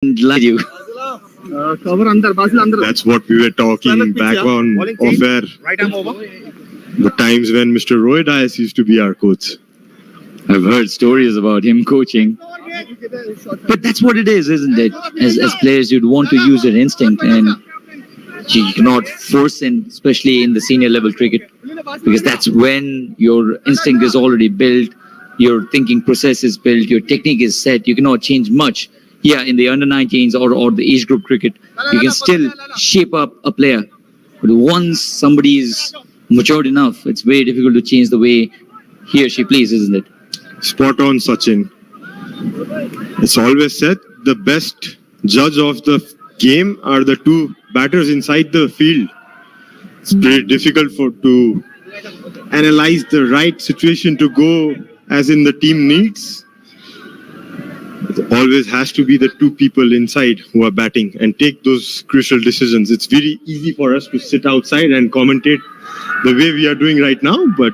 Like you. That's what we were talking back on off air. The times when Mr. Roy Dias used to be our coach. I've heard stories about him coaching. But that's what it is, isn't it? As players, you'd want to use your instinct, and you cannot force in, especially in the senior level cricket, because that's when your instinct is already built, your thinking process is built, your technique is set. You cannot change much. Yeah, in the under 19s or the age group cricket, you can still shape up a player. But once somebody is matured enough, it's very difficult to change the way he or she plays, isn't it? Spot on, Sachin. It's always said the best judge of the game are the two batters inside the field. It's pretty difficult to analyze the right situation to go as in the team needs. It always has to be the two people inside who are batting and take those crucial decisions. It's very easy for us to sit outside and commentate the way we are doing right now, but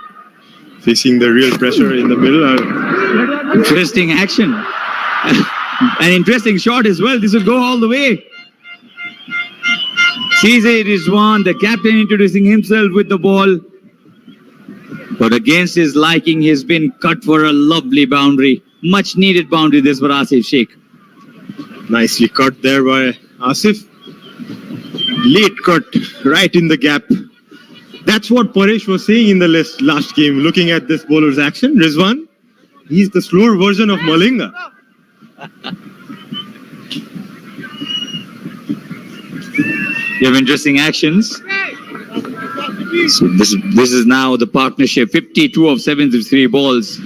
facing the real pressure in the middle are... Interesting action. An interesting shot as well. This will go all the way. CZ Rizwan, the captain, introducing himself with the ball. But against his liking, he's been cut for a lovely boundary. Much needed boundary this for Asif Sheikh. Nicely cut there by Asif. Late cut right in the gap. That's what Paresh was saying in the last game, looking at this bowler's action. Rizwan, he's the slower version of Malinga. You have interesting actions. So this is now the partnership. 52 of 73 balls.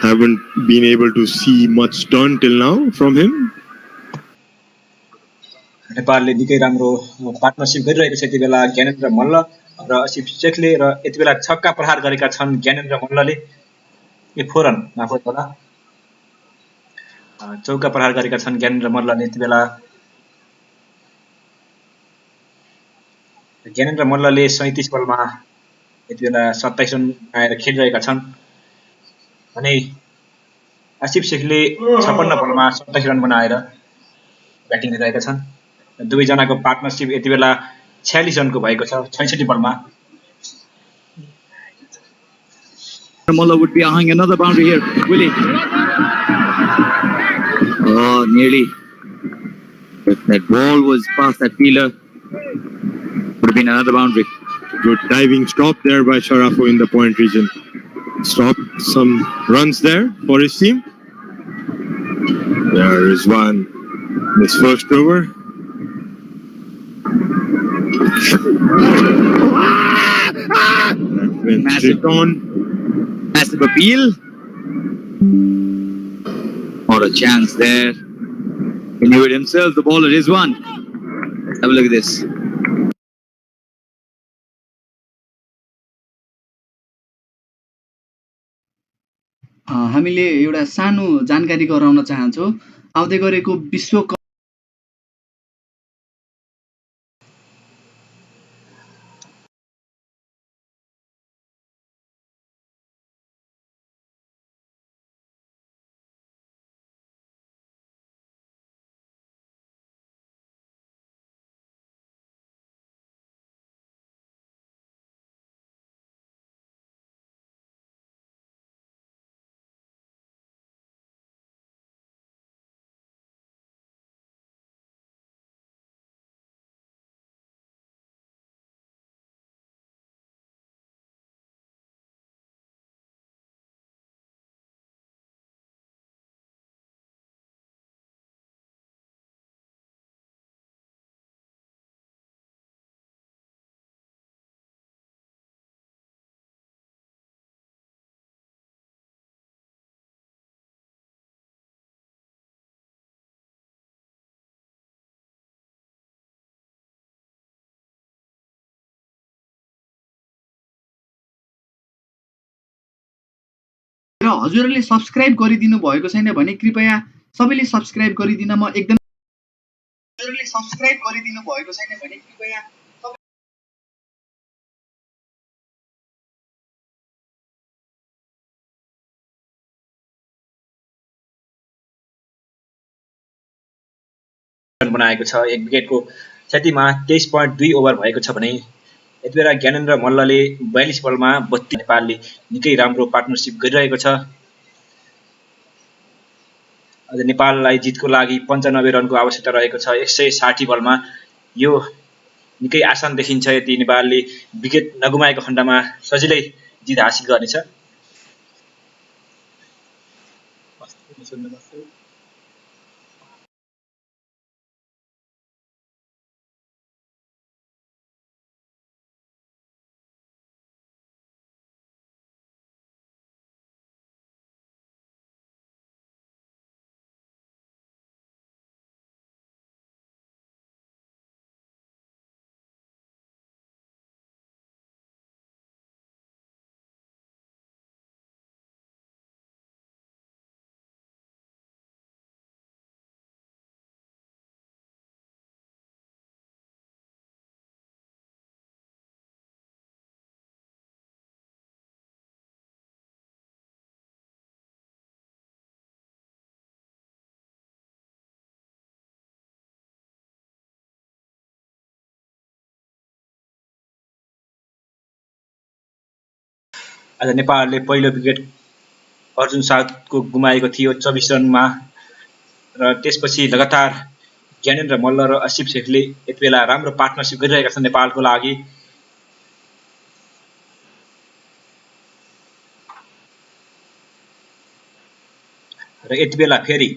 Haven't been able to see much turn till now from him. नेपालले निकै राम्रो partnership गरिरहेको छ यति बेला ज्ञानेन्द्र मल्ल र असिफ शेखले र यति बेला छक्का प्रहार गरेका छन् ज्ञानेन्द्र मल्लले यो फोरन माफ होला चौका प्रहार गरेका छन् ज्ञानेन्द्र मल्लले यति बेला ज्ञानेन्द्र मल्लले 37 बलमा यति बेला 27 रन आएर खेलिरहेका छन् भने आसिफ शेखले 56 बलमा 27 रन बनाएर ब्याटिङ गरिरहेका छन् दुवै जनाको पार्टनरशिप यति बेला 46 रनको भएको छ 66 बलमा Mullah would be eyeing another boundary here, will he? Oh, nearly. If that ball was past that fielder, would have been another boundary. Good diving stop there by Sharafo in the point region. Stop some runs there for his team. There is one. This first over. That went straight on. Massive appeal. Not a chance there. He knew it himself. The bowler is one. Have a look at this. हामीले एउटा सानो जानकारी गराउन चाहन्छौँ आउँदै गरेको विश्व हजुरहरूले सब्स्क्राइब गरिदिनु भएको छैन भने कृपया सबैले सब्स्क्राइब गरिदिन म एकदम हजुरहरूले सब्स्क्राइब गरिदिनु भएको छैन भने कृपया रन बनाएको छ। एक विकेटको क्षतिमा 23.2 ओभर भएको छ भने यति बेला ज्ञानेन्द्र मल्लले 42 बलमा 32 नेपालले निकै राम्रो पार्टनरसिप गरिरहेको छ। अझ नेपाललाई जितको लागि 95 रनको आवश्यकता रहेको छ 160 बलमा। यो निकै आसान देखिन्छ यदि नेपालले विकेट नगुमाएको खण्डमा सजिलै जित हासिल गर्नेछ। आज नेपालले पहिलो विकेट अर्जुन साउदको गुमाएको थियो 24 रनमा र त्यसपछि लगातार ज्ञानेन्द्र मल्ल र आसिफ शेखले यति बेला राम्रो पार्टनरसिप गरिरहेका छन् नेपालको लागि। र यति बेला फेरि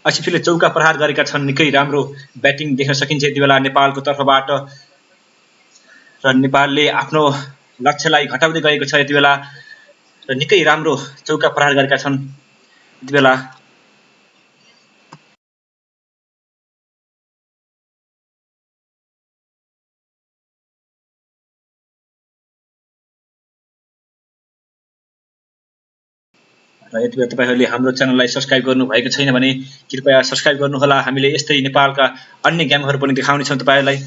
आसिफले चौका प्रहार गरेका छन्। निकै राम्रो ब्याटिङ देख्न सकिन्छ यति बेला नेपालको तर्फबाट र नेपालले आफ्नो लक्ष्यलाई घटाउँदै गएको छ यति बेला र निकै राम्रो चौका प्रहार गरेका छन् यति बेला। र यति बेला तपाईहरूले हाम्रो च्यानललाई सब्स्क्राइब गर्नुभएको छैन भने कृपया सब्स्क्राइब गर्नुहोला। हामीले यस्तै नेपालका अन्य गेमहरू पनि देखाउनेछौँ तपाईहरूलाई।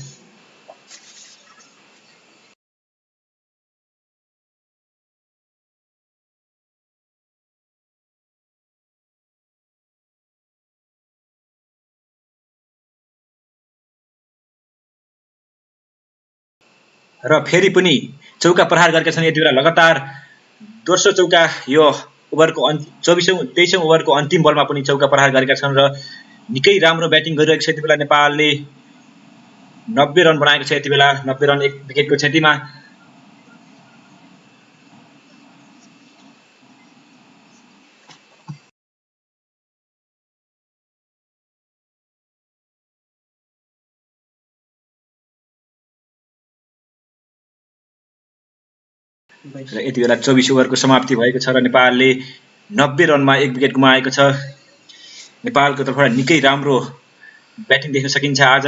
र फेरि पनि चौका प्रहार गरेका छन् यति बेला लगातार दोस्रो चौका यो ओभरको 23औं ओभरको अन्तिम बलमा पनि चौका प्रहार गरेका छन् र निकै राम्रो ब्याटिङ गरिरहेको छ यति बेला नेपालले 90 रन बनाएको छ यति बेला 90 रन एक विकेटको क्षतिमा। र यति बेला 24 ओभरको समाप्ति भएको छ र नेपालले 90 रनमा एक विकेट गुमाएको छ। नेपालको तर्फबाट निकै राम्रो ब्याटिङ देख्न सकिन्छ आज।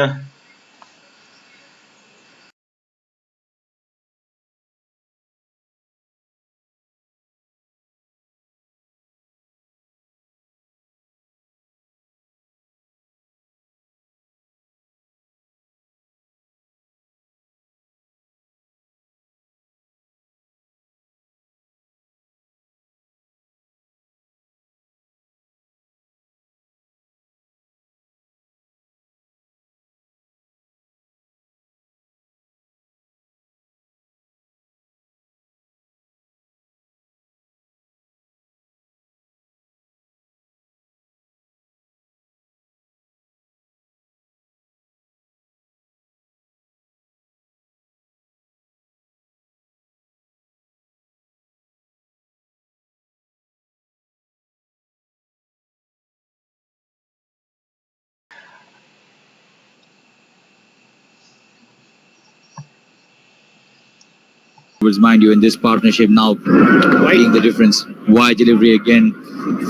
Mind you, in this partnership now being the difference. Wide delivery again.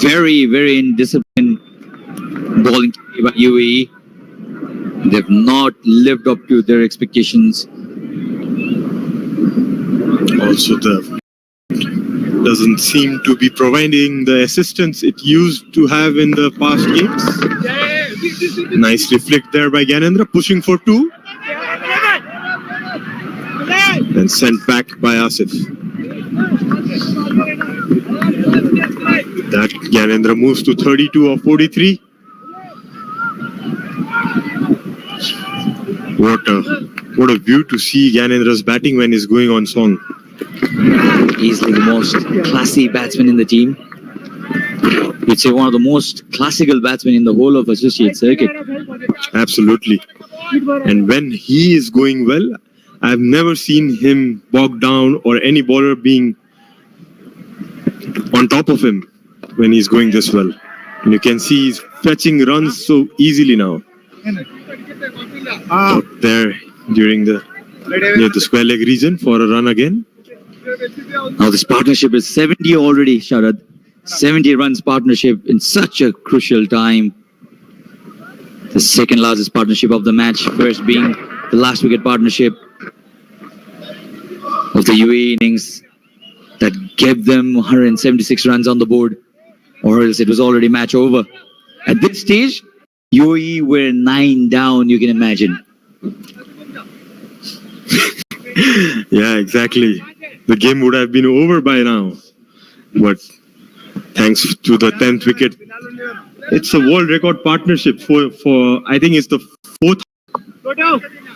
Very, very indisciplined bowling by UAE. They've not lived up to their expectations. Also the doesn't seem to be providing the assistance it used to have in the past games. Nice reflect there by Gyanendra, pushing for 2. And sent back by Asif. That Gyanendra moves to 32 of 43. What a view to see Gyanendra's batting when he's going on song. Easily the most classy batsman in the team. You'd say one of the most classical batsmen in the whole of associate circuit. Absolutely. And when he is going well, I've never seen him bogged down or any bowler being on top of him when he's going this well. And you can see he's fetching runs so easily now. Out there during near the square leg region for a run again. Now this partnership is 70 already, Sharad. 70 runs partnership in such a crucial time. The second largest partnership of the match, first being the last wicket partnership of the UAE innings that gave them 176 runs on the board, or else it was already match over. At this stage, UAE were 9 down, you can imagine. Yeah, exactly. The game would have been over by now. But thanks to the 10th wicket, it's a world record partnership for I think it's the 4th.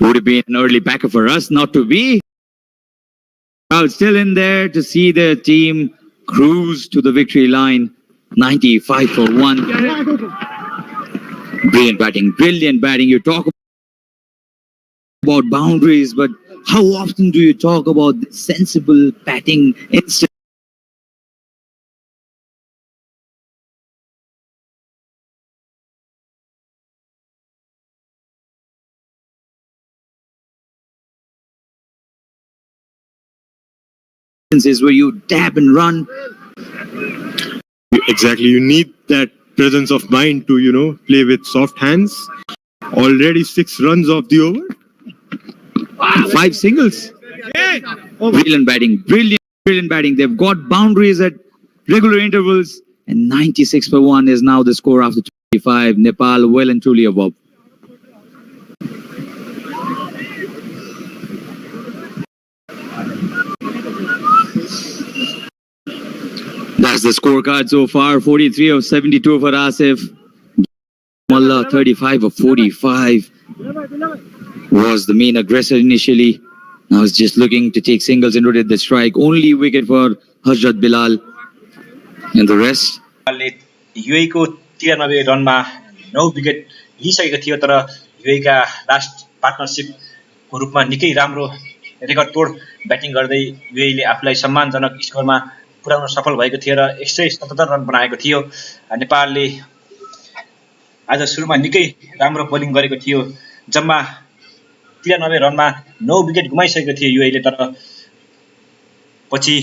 Would have been an early backer for us not to be. Crowd still in there to see the team cruise to the victory line. 95 for 1. Brilliant batting. You talk about boundaries, but how often do you talk about sensible batting instead? Where you dab and run. Exactly, you need that presence of mind to, play with soft hands. Already 6 runs off the over. 5 singles. Brilliant batting. They've got boundaries at regular intervals, and 96 for 1 is now the score after 25. Nepal well and truly above. That's the scorecard so far. 43 of 72 for Asif. Mullah 35 of 45 was the main aggressor initially. Now he's just looking to take singles and rotate the strike. Only wicket for Hazrat Bilal. And the rest? UAE को 93 रनमा 9 wicket लिइसकेको थियो, तर UAE का last पार्टनरशिपको रूपमा निकै राम्रो record तोड batting गर्दै UAE ले आफूलाई सम्मानजनक स्कोरमा पुर्याउन सफल भएको थियो र 177 रन बनाएको थियो। नेपालले आज सुरुमा निकै राम्रो बोलिङ गरेको थियो। जम्मा 93 रनमा 9 विकेट गुमाइसकेको थियो UAE ले, तर पछि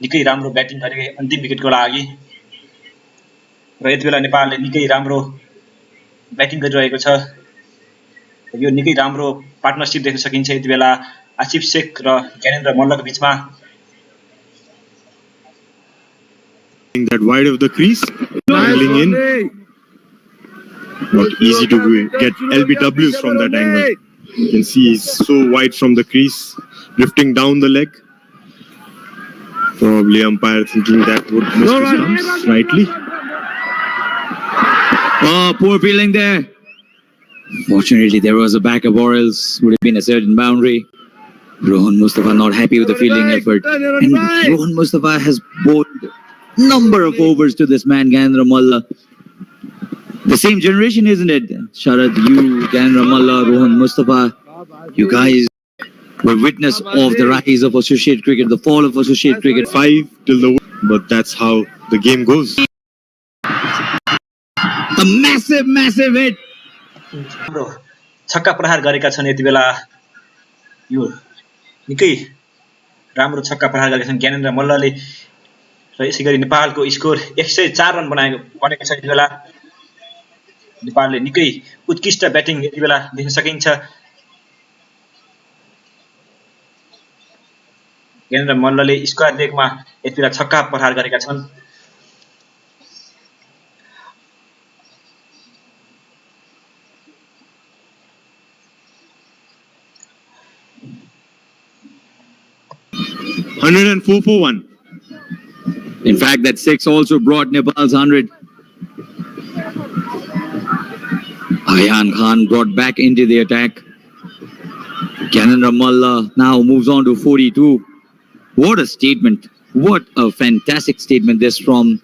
निकै राम्रो ब्याटिङ गरे अन्तिम विकेटको लागि र यति बेला नेपालले निकै राम्रो ब्याटिङ गरिरहेको छ। यो निकै राम्रो पार्टनरशिप देख्न सकिन्छ यति बेला आसिफ शेख र ज्ञानेन्द्र मल्लको बीचमा। That wide of the crease, angling in. Not easy to get LBWs from that angle. You can see he's so wide from the crease, drifting down the leg. Probably umpire thinking that would miss his stumps rightly. Oh, poor fielding there. Fortunately, there was a backup, or else would have been a certain boundary. Rohan Mustafa not happy with the fielding effort. And Rohan Mustafa has bowled number of overs to this man, Gyanendra Malla. The same generation, isn't it? Sharad, you, Gyanendra Malla, Rohan Mustafa, you guys were witness of the rise of associate cricket, the fall of associate cricket. 5 till the but that's how the game goes. A massive hit. छक्का प्रहार गरेका छन् यति बेला। यो निकै राम्रो छक्का प्रहार गरेका छन् ज्ञानेन्द्र मल्लले र यसैगरी नेपालको स्कोर 104 रन बनेको छ यति बेला। नेपालले निकै उत्कृष्ट ब्याटिङ यति बेला देख्न सकिन्छ। ज्ञानेन्द्र मल्लले स्क्वायर लेगमा यति बेला छक्का प्रहार गरेका छन्। $104 for 1. In fact, that 6 also brought Nepal's 100. Ayan Khan brought back into the attack. Gyanendra Malla now moves on to 42. What a statement. What a fantastic statement this from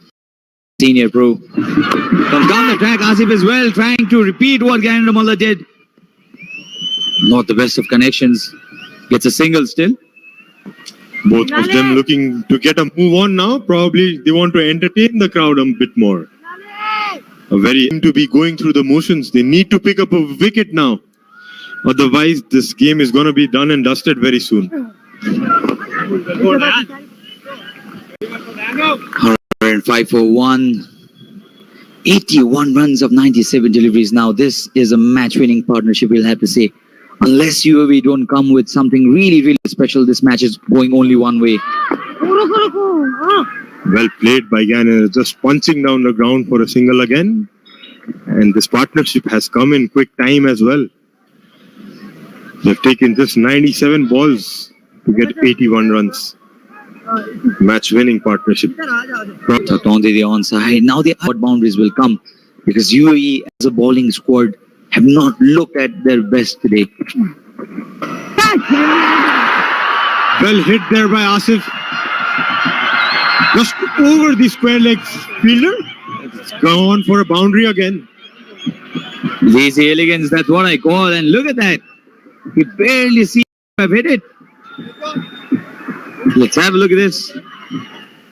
senior pro. Comes down the track, Asif as well, trying to repeat what Gyanendra Malla did. Not the best of connections. Gets a single still. Both of them looking to get a move on now. Probably they want to entertain the crowd a bit more. To be going through the motions. They need to pick up a wicket now. Otherwise, this game is going to be done and dusted very soon. 105 for 1. 81 runs of 97 deliveries. Now, this is a match-winning partnership, we'll have to say. Unless UAE don't come with something really, really special, this match is going only one way. Well played by Gyanendra, just punching down the ground for a single again. And this partnership has come in quick time as well. They've taken just 97 balls to get 81 runs. Match-winning partnership. Tucked onto the onside. Now the out boundaries will come because UAE as a bowling squad have not looked at their best today. Well hit there by Asif. Just over the square leg fielder. It's gone for a boundary again. Lazy elegance, that's what I call. And look at that. He barely seems to have hit it. Let's have a look at this.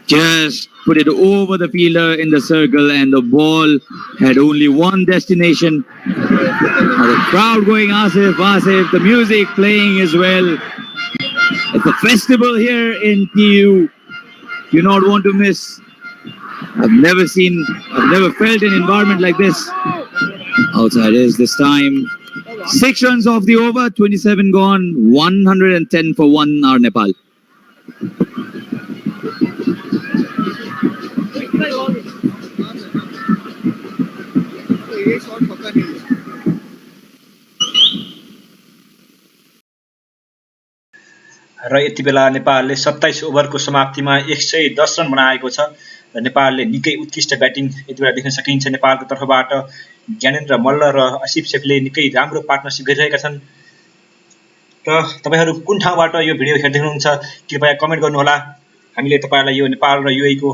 Just put it over the fielder in the circle, and the ball had only one destination. Now the crowd going Asif, Asif, the music playing as well. It's a festival here in TU. You not want to miss. I've never felt an environment like this. Outside is this time. 6 runs off the over, 27 gone, 110 for 1 are Nepal. र यति बेला नेपालले 27 ओभरको समाप्तिमा 110 run बनाएको छ र नेपालले निकै उत्कृष्ट batting यति बेला देख्न सकिन्छ। नेपालको तर्फबाट ज्ञानेन्द्र मल्ल र आसिफ शेखले निकै राम्रो पार्टनरशिप गरिरहेका छन्। र तपाईहरु कुन ठाउँबाट यो भिडियो हेर्दै हुनुहुन्छ कृपया कमेन्ट गर्नुहोला। हामीले तपाईहरुलाई यो नेपाल र युएई को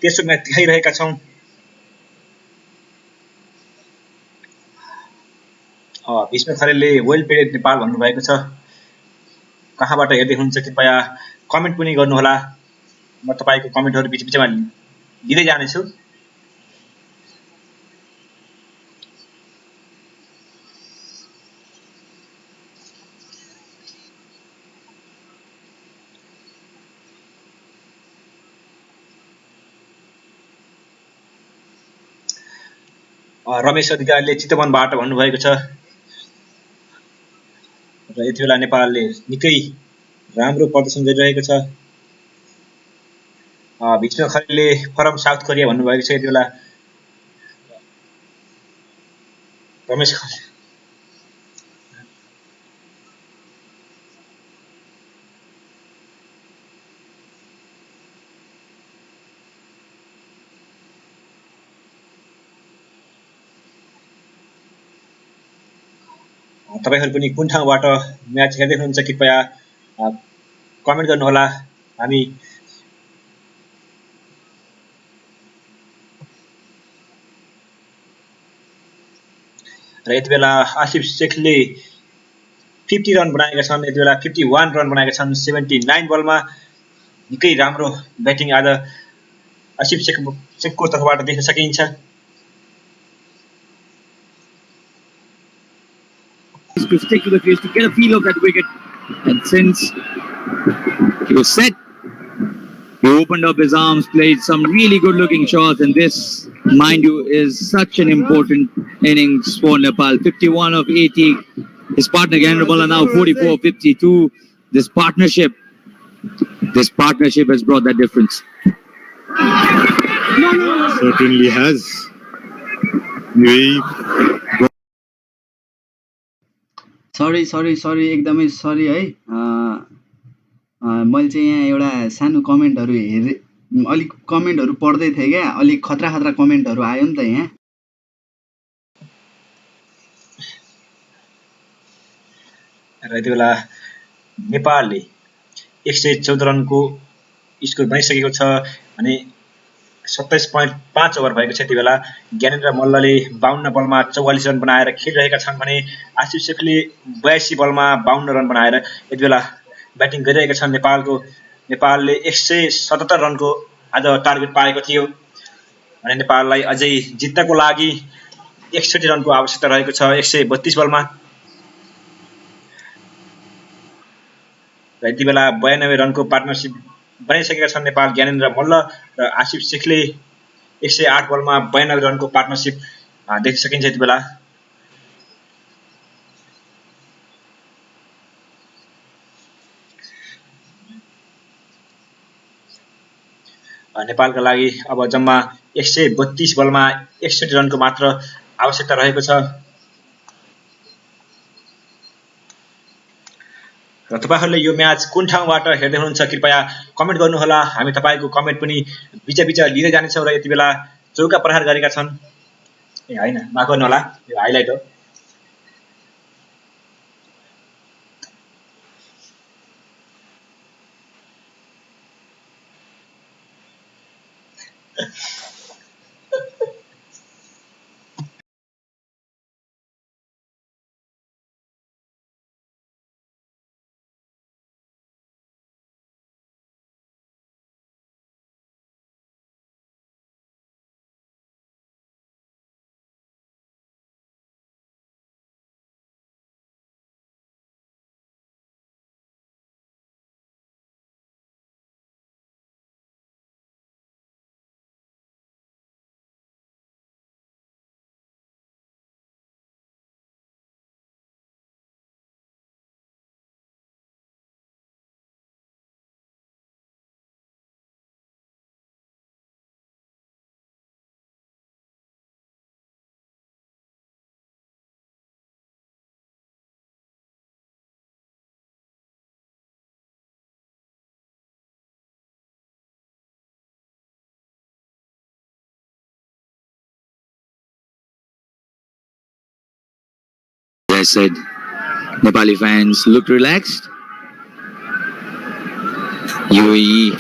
तेस्रो म्याच देखाइरहेका छौं। भीष्म खरेलले वेल प्लेड नेपाल भन्नुभएको छ। कहाँबाट हेर्दै हुनुहुन्छ कृपया कमेन्ट पनि गर्नुहोला। म तपाईको कमेन्टहरु बीचमा लिँदै जानेछु। रमेश अधिकारीले चितवनबाट भन्नुभएको छ र यति बेला नेपालले निकै राम्रो प्रदर्शन गरिरहेको छ। भीष्म खरेलले फरम साउथ कोरिया भन्नुभएको छ। यति बेला रमेश खरेल तपाईहरु पनि कुन ठाउँबाट म्याच हेर्दै हुनुहुन्छ कृपया कमेन्ट गर्नुहोला। हामी र यति बेला आसिफ शेखले 50 रन बनाएका छन्। यति बेला 51 रन बनाएका छन् 79 बलमा। निकै राम्रो ब्याटिङ आज आसिफ शेखको तर्फबाट देख्न सकिन्छ। To stick to the field to get a feel of that wicket, and since he was set, he opened up his arms, played some really good looking shots, and this, mind you, is such an important innings for Nepal. 51 of 80. His partner Gyanendra Malla now 44 of 52. This partnership This partnership has brought that difference. Certainly has. UAE सरी एकदमै सरी है मैले चाहिँ यहाँ एउटा सानो कमेन्टहरू हेरेँ अलिक कमेन्टहरू पढ्दै थिएँ क्या अलिक खतरा कमेन्टहरू आयो नि त यहाँ र यति बेला नेपालले 114 रनको स्कोर बनिसकेको छ भने 27.5 ओभर भएको छ यति बेला ज्ञानेन्द्र मल्लले 52 बलमा 44 रन बनाएर खेलिरहेका छन् भने आशिष शेखले 82 बलमा 52 रन बनाएर यति बेला ब्याटिङ गरिरहेका छन् नेपालले 177 रनको आज टार्गेट पाएको थियो भने नेपाललाई अझै जित्नको लागि 61 रनको आवश्यकता रहेको छ 132 बलमा र यति बेला 92 रनको पार्टनरशिप बनाइसकेका छन् नेपाल ज्ञानेन्द्र मल्ल र आशिष शेखले 108 बलमा 92 रनको पार्टनरशिप देख्न सकिन्छ यति बेला नेपालका लागि अब जम्मा 132 बलमा 61 रनको मात्र आवश्यकता रहेको छ र तपाईहरुले यो म्याच कुन ठाउँबाट हेर्दै हुनुहुन्छ कृपया कमेन्ट गर्नुहोला हामी तपाईको कमेन्ट पनि बिचबिच लिँदै जानेछौं र यति बेला चौका प्रहार गरेका छन् ए हैन माफ गर्नु होला यो हाइलाइट हो I said, Nepali fans looked relaxed. UAE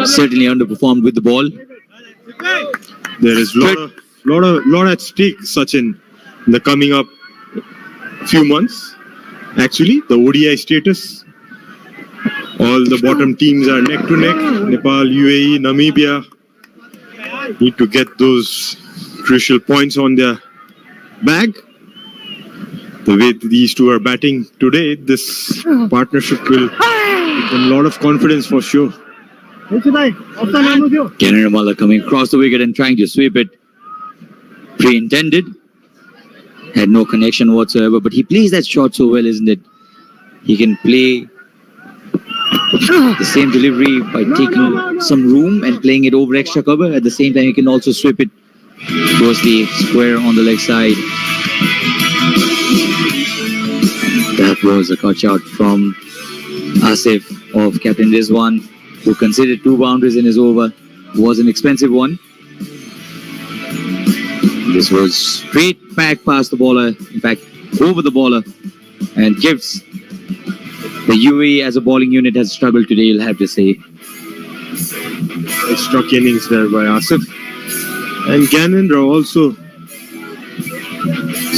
certainly underperformed with the ball. There is lot at stake, Sachin, in the coming up few months. Actually, the ODI status, all the bottom teams are neck to neck. Nepal, UAE, Namibia need to get those crucial points on their bag. The way these two are batting today, this partnership will give them a lot of confidence for sure. Canada Malla coming across the wicket and trying to sweep it. Pre-intended. Had no connection whatsoever, but he plays that shot so well, isn't it? He can play the same delivery by taking some room and playing it over extra cover. At the same time, he can also sweep it towards the square on the leg side. That was a cut shot from Asif of Captain Rizwan, who considered 2 boundaries in his over. Was an expensive one. This was straight back past the bowler, in fact, over the bowler, and gives the UAE as a bowling unit has struggled today, you'll have to say. A struck innings there by Asif. And Gyanendra also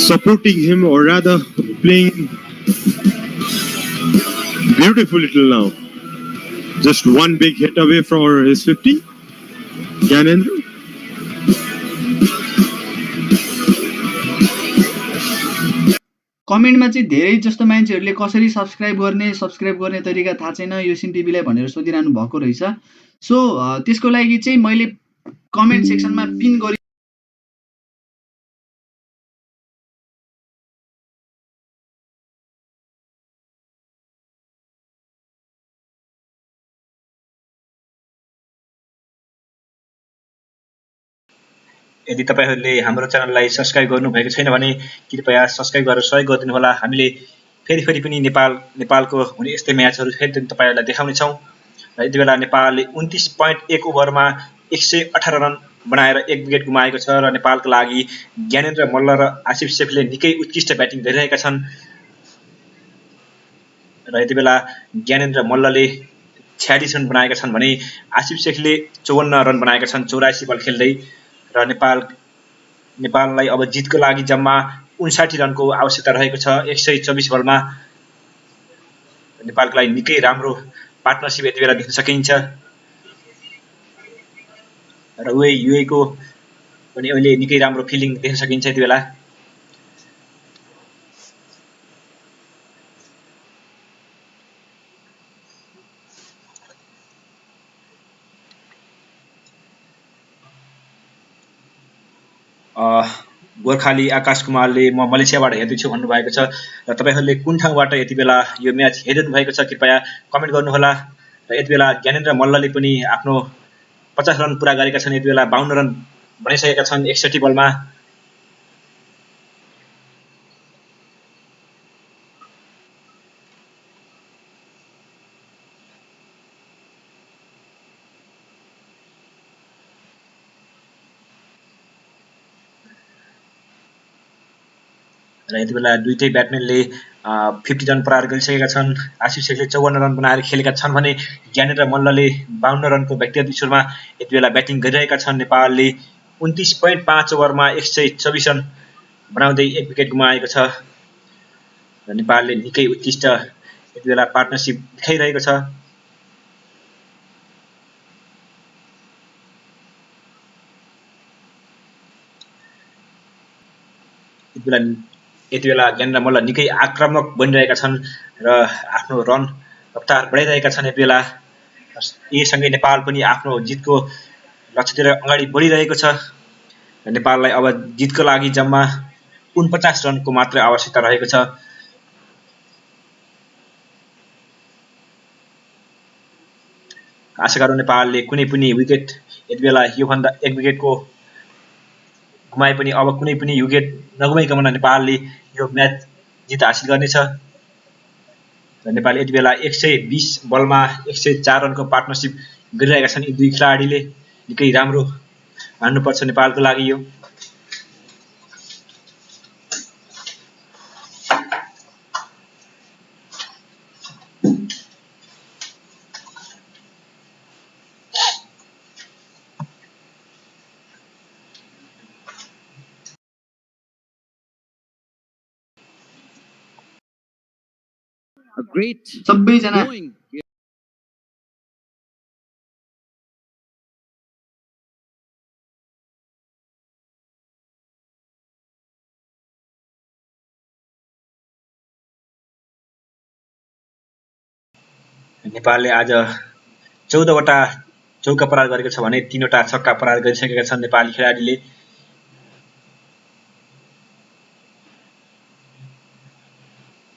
supporting him, or rather playing beautiful little now. Just one big hit away from his 50. Gyanendra. कमेन्टमा चाहिँ धेरै जस्तो मान्छेहरूले कसरी subscribe गर्ने तरिका थाहा छैन यो सिन टिभीलाई भनेर सोधिरहनु भएको रहेछ सो त्यसको लागि चाहिँ मैले कमेन्ट सेक्सनमा पिन गरि यदि तपाईहरुले हाम्रो च्यानललाई सब्स्क्राइब गर्नुभएको छैन भने कृपया सब्स्क्राइब गरेर सहयोग गरिदिनु होला। हामीले फेरि पनि नेपालको हुने यस्तै म्याचहरु फेरि तपाईहरुलाई देखाउने छौं। र यति बेला नेपालले 29.1 ओभरमा 118 रन बनाएर एक विकेट गुमाएको छ र नेपालको लागि ज्ञानेन्द्र मल्ल र आसिफ शेखले निकै उत्कृष्ट ब्याटिङ गरिरहेका छन्। र यति बेला ज्ञानेन्द्र मल्लले 46 रन बनाएका छन् भने आसिफ शेखले 54 रन बनाएका छन् 84 बल खेल्दै। र नेपाललाई अब जितको लागि जम्मा 59 रनको आवश्यकता रहेको छ 124 बलमा। नेपालको लागि निकै राम्रो पार्टनरशिप यति बेला देख्न सकिन्छ। र युए को पनि अहिले निकै राम्रो फिल्डिङ देख्न सकिन्छ यति बेला। गोर्खाली आकाश कुमारले म मलेसियाबाट हेर्दैछु भन्नुभएको छ। र तपाईहरुले कुन ठाउँबाट यति बेला यो म्याच हेरिरहनु भएको छ कृपया कमेन्ट गर्नुहोला। र यति बेला ज्ञानेन्द्र मल्लले पनि आफ्नो 50 रन पूरा गरेका छन्। यति बेला 52 रन बनाइसकेका छन् 61 बलमा। र यति बेला दुईटै ब्याट्सम्यानले 50 रन प्रहार गरिसकेका छन्। आसिफ शेखले 54 रन बनाएर खेलेका छन् भने ज्ञानेन्द्र मल्लले 52 रनको व्यक्तिगत स्कोरमा यति बेला ब्याटिङ गरिरहेका छन्। नेपालले 29.5 ओभरमा 124 रन बनाउँदै एक विकेट गुमाएको छ। र नेपालले निकै उत्कृष्ट यति बेला पार्टनरशिप देखाइरहेको छ। यति बेला ज्ञानेन्द्र मल्ल निकै आक्रामक बनिरहेका छन् र आफ्नो रन रफ्तार बढाइरहेका छन् यति बेला। यससँगै नेपाल पनि आफ्नो जितको लक्ष्यतिर अगाडि बढिरहेको छ। नेपाललाई अब जितको लागि जम्मा 49 रनको मात्र आवश्यकता रहेको छ। आशा गरौँ नेपालले कुनै पनि विकेट यति बेला योभन्दा एक विकेटको गुमाए पनि अब कुनै पनि विकेट नगुमाइकन नेपालले यो म्याच जित हासिल गर्नेछ। र नेपाल यति बेला 120 बलमा 104 रनको पार्टनरशिप गरिरहेका छन् यी दुई खेलाडीले। निकै राम्रो मान्नुपर्छ नेपालको लागि यो। A great सबैजना going. नेपालले आज 14 वटा चौका प्रहार गरेको छ भने 3 वटा छक्का प्रहार गरिसकेका छन् नेपाली खेलाडीले।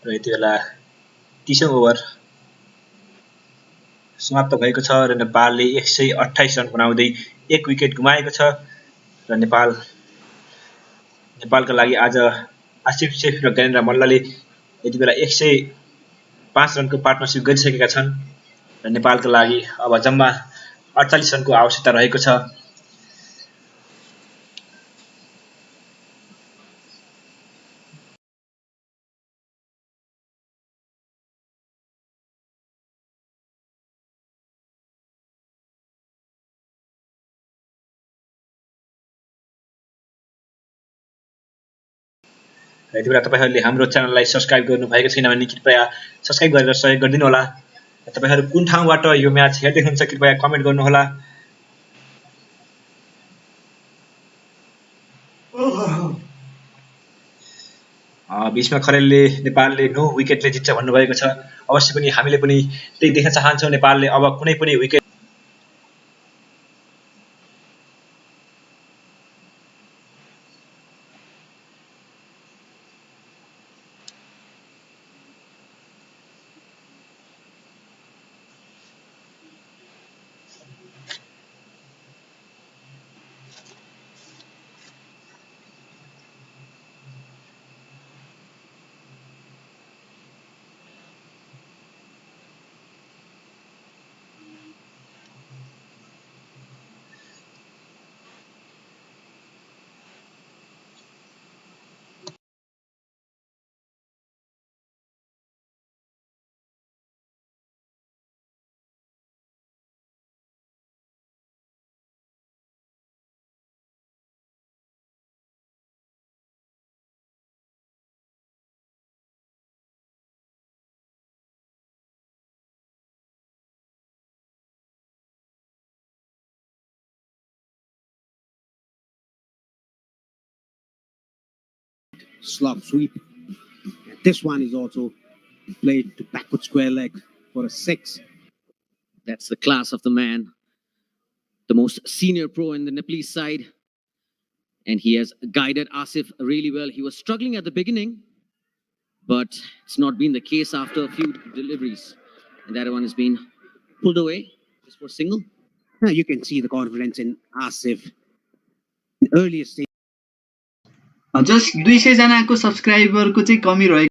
र यति बेला 30औं ओभर समाप्त भएको छ र नेपालले 128 रन बनाउँदै एक विकेट गुमाएको छ। र नेपालको लागि आज आसिफ शेख र ज्ञानेन्द्र मल्लले यति बेला 105 रनको पार्टनरशिप गरिसकेका छन्। र नेपालको लागि अब जम्मा 48 रनको आवश्यकता रहेको छ। यति बेला तपाईहरुले हाम्रो च्यानललाई सब्स्क्राइब गर्नुभएको छैन भने कृपया सब्स्क्राइब गरेर सहयोग गरिदिनु होला। तपाईहरु कुन ठाउँबाट यो म्याच हेर्दै हुनुहुन्छ कृपया कमेन्ट गर्नुहोला। बीचमा खरेलले नेपालले 9 विकेटले जित्छ भन्नुभएको छ। अवश्य पनि हामीले पनि त्यही देख्न चाहन्छौं नेपालले अब कुनै पनि wicket slop sweep. And this one is also played to backward square leg for a 6. That's the class of the man, the most senior pro in the Nepalese side. And he has guided Asif really well. He was struggling at the beginning, but it's not been the case after a few deliveries. And that one has been pulled away just for single. Now you can see the confidence in Asif in earlier stage. Just 200 जनाको सब्सक्राइबरको चाहिँ कमी रहेको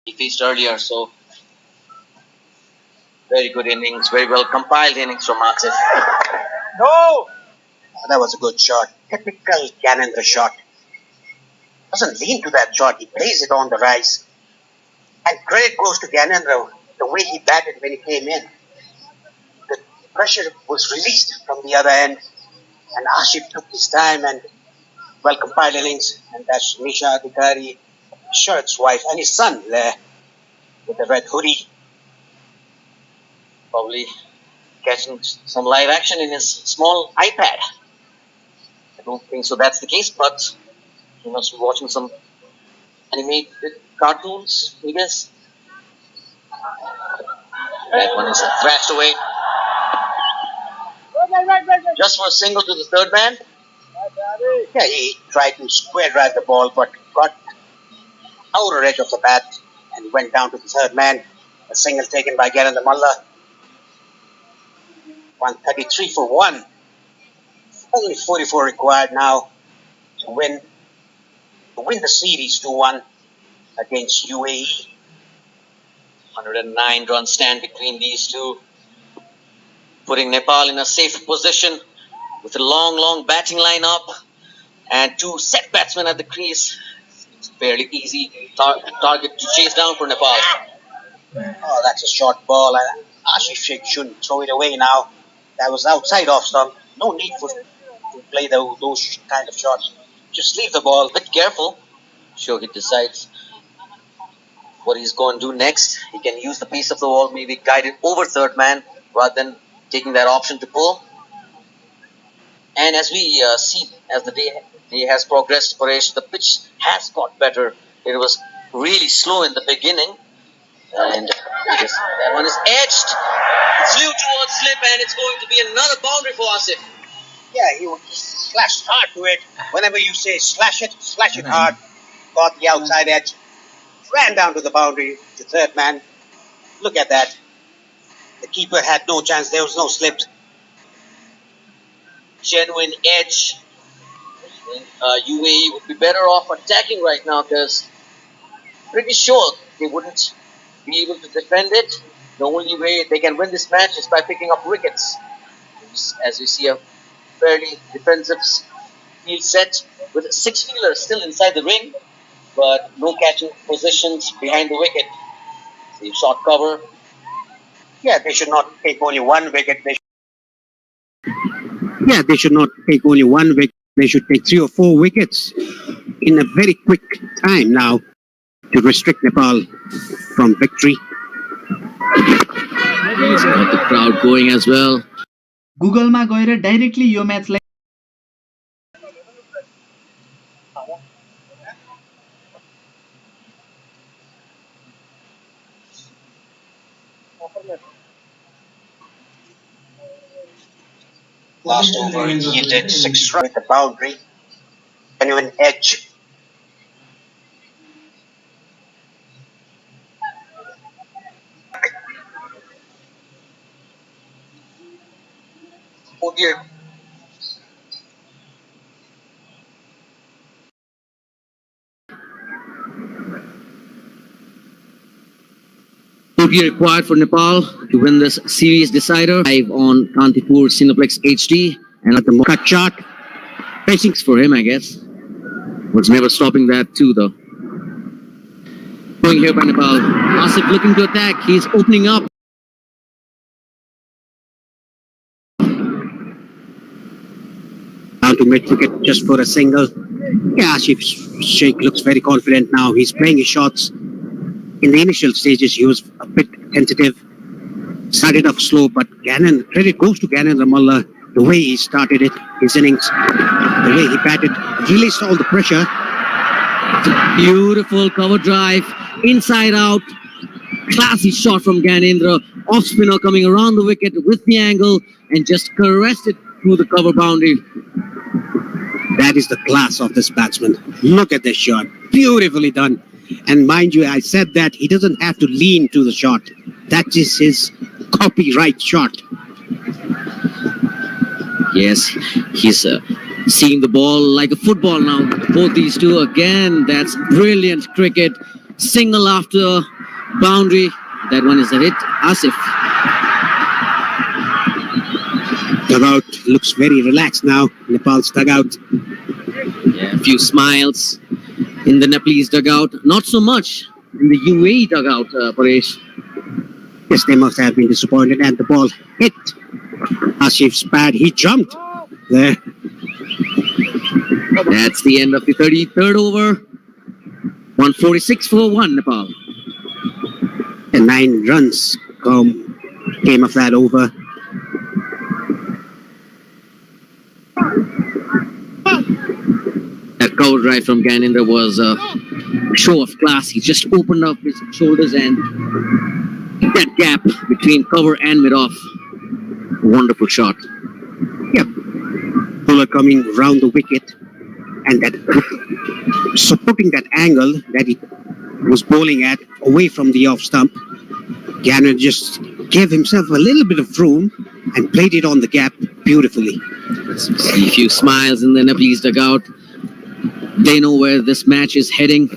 He faced earlier, so very good innings, very well compiled innings from Asif. No! That was a good shot. Typical Gyanendra shot. Doesn't lean to that shot. He plays it on the rise. And credit goes to Gyanendra, the way he batted when he came in. The pressure was released from the other end. And Asif took his time and well compiled innings. And that's Nisha Adhikari, Sharad's wife, and his son there with the red hoodie. Probably catching some live action in his small iPad. I don't think so that's the case, but he must be watching some animated cartoons, I guess. That one is thrashed away. Just for a single to the third man. Yeah, he tried to square drive the ball, but got outer edge of the bat and went down to the third man. A single taken by Gyanendra Malla. 133 for 1. Only 44 required now to win the series 2-1 against UAE. 109 run stand between these two, putting Nepal in a safe position with a long batting lineup and two set batsmen at the crease. It's a fairly easy target to chase down for Nepal. Oh, that's a short ball. Asif Sheikh shouldn't throw it away now. That was outside off stump. No need to play those kind of shots. Just leave the ball. But careful. Sure, he decides what he's going to do next. He can use the pace of the ball, maybe guide it over third man rather than taking that option to pull. And as we see, as the day has progressed, Paresh, the pitch has got better. It was really slow in the beginning. And that one is edged. Flew towards slip, and it's going to be another boundary for Asif. Yeah, he slashed hard to it. Whenever you say slash it hard. Got the outside edge. Ran down to the boundary, the third man. Look at that. The keeper had no chance. There was no slip. Genuine edge. UAE would be better off attacking right now because pretty sure they wouldn't be able to defend it. The only way they can win this match is by picking up wickets. As we see a fairly defensive field set with 6 fielders still inside the ring, but no catching positions behind the wicket. See short cover. Yeah, they should not take only one wicket. They should not take only one wicket. They should take 3 or 4 wickets in a very quick time now to restrict Nepal from victory. He's got the crowd going as well. गुगलमा गएर directly यो म्याचलाई Last over, he did 6 runs with the boundary. Genuine edge. Oh dear. Will be required for Nepal to win this series decider. Live on Kantipur Cineplex HD and at the cut chart. Patience for him, I guess. Was never stopping that too, though. Going here by Nepal. Asif looking to attack. He's opening up. Down to mid wicket just for a single. Yeah, Asif Sheikh looks very confident now. He's playing his shots. In the initial stages, he was a bit tentative. Started off slow, but credit goes to Gannon Ramallah. The way he started his innings, the way he batted, released all the pressure. Beautiful cover drive, inside out. Classy shot from Ganendra. Off spinner coming around the wicket with the angle and just caressed it through the cover boundary. That is the class of this batsman. Look at this shot. Beautifully done. And mind you, I said that he doesn't have to lean to the shot. That is his copyright shot. Yes, he's seeing the ball like a football now. Both these two again. That's brilliant cricket. Single after boundary. That one is a hit. Asif. Dugout looks very relaxed now. Nepal's dugout. Yeah, a few smiles in the Nepalese dugout. Not so much in the UAE dugout, Paresh. Yes, they must have been disappointed, and the ball hit Asif's pad. He jumped there. That's the end of the 33rd over. 146 for 1, Nepal. And 9 runs came of that over. That cover drive from Ganendra was a show of class. He just opened up his shoulders and that gap between cover and mid-off. Wonderful shot. Yep. Bowler coming round the wicket and that supporting that angle that he was bowling at away from the off stump. Gannon just gave himself a little bit of room and played it on the gap beautifully. See a few smiles in the Nepalese dugout. They know where this match is heading.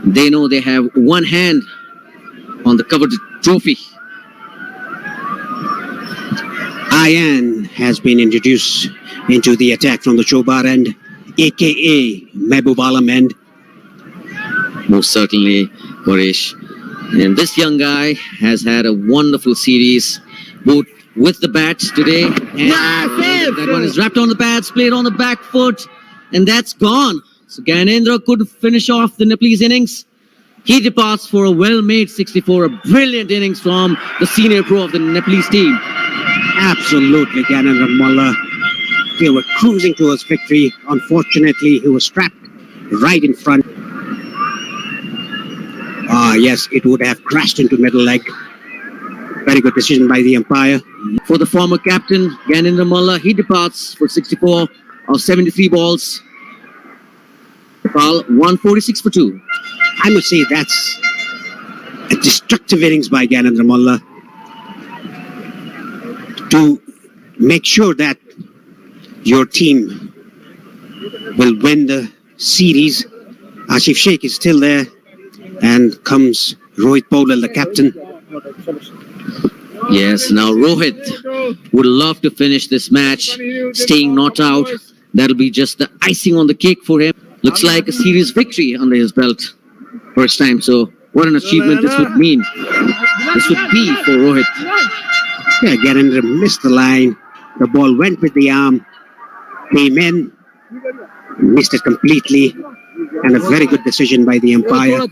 They know they have one hand on the coveted trophy. Ayan has been introduced into the attack from the Chobar end, aka Mehboob Alam end. Most certainly, Paresh. And this young guy has had a wonderful series, both with the bat today and that one is wrapped on the pads, played on the back foot, and that's gone. So Ganendra could finish off the Nepalese innings. He departs for a well-made 64, a brilliant innings from the senior pro of the Nepalese team. Absolutely, Ganendra Mullah. They were cruising towards victory. Unfortunately, he was trapped right in front. Yes, it would have crashed into middle leg. Very good decision by the umpire. For the former captain, Ganendra Mullah, he departs for 64 of 73 balls. Nepal 146 for 2. I must say that's a destructive innings by Ganendra Mullah to make sure that your team will win the series. Asif Sheikh is still there, and comes Rohit Paulal, the captain. Yes, now Rohit would love to finish this match, staying not out. That'll be just the icing on the cake for him. Looks like a series victory under his belt. First time, so what an achievement this would mean. This would be for Rohit. Yeah, Ganendra missed the line. The ball went with the arm, came in, missed it completely, and a very good decision by the umpire.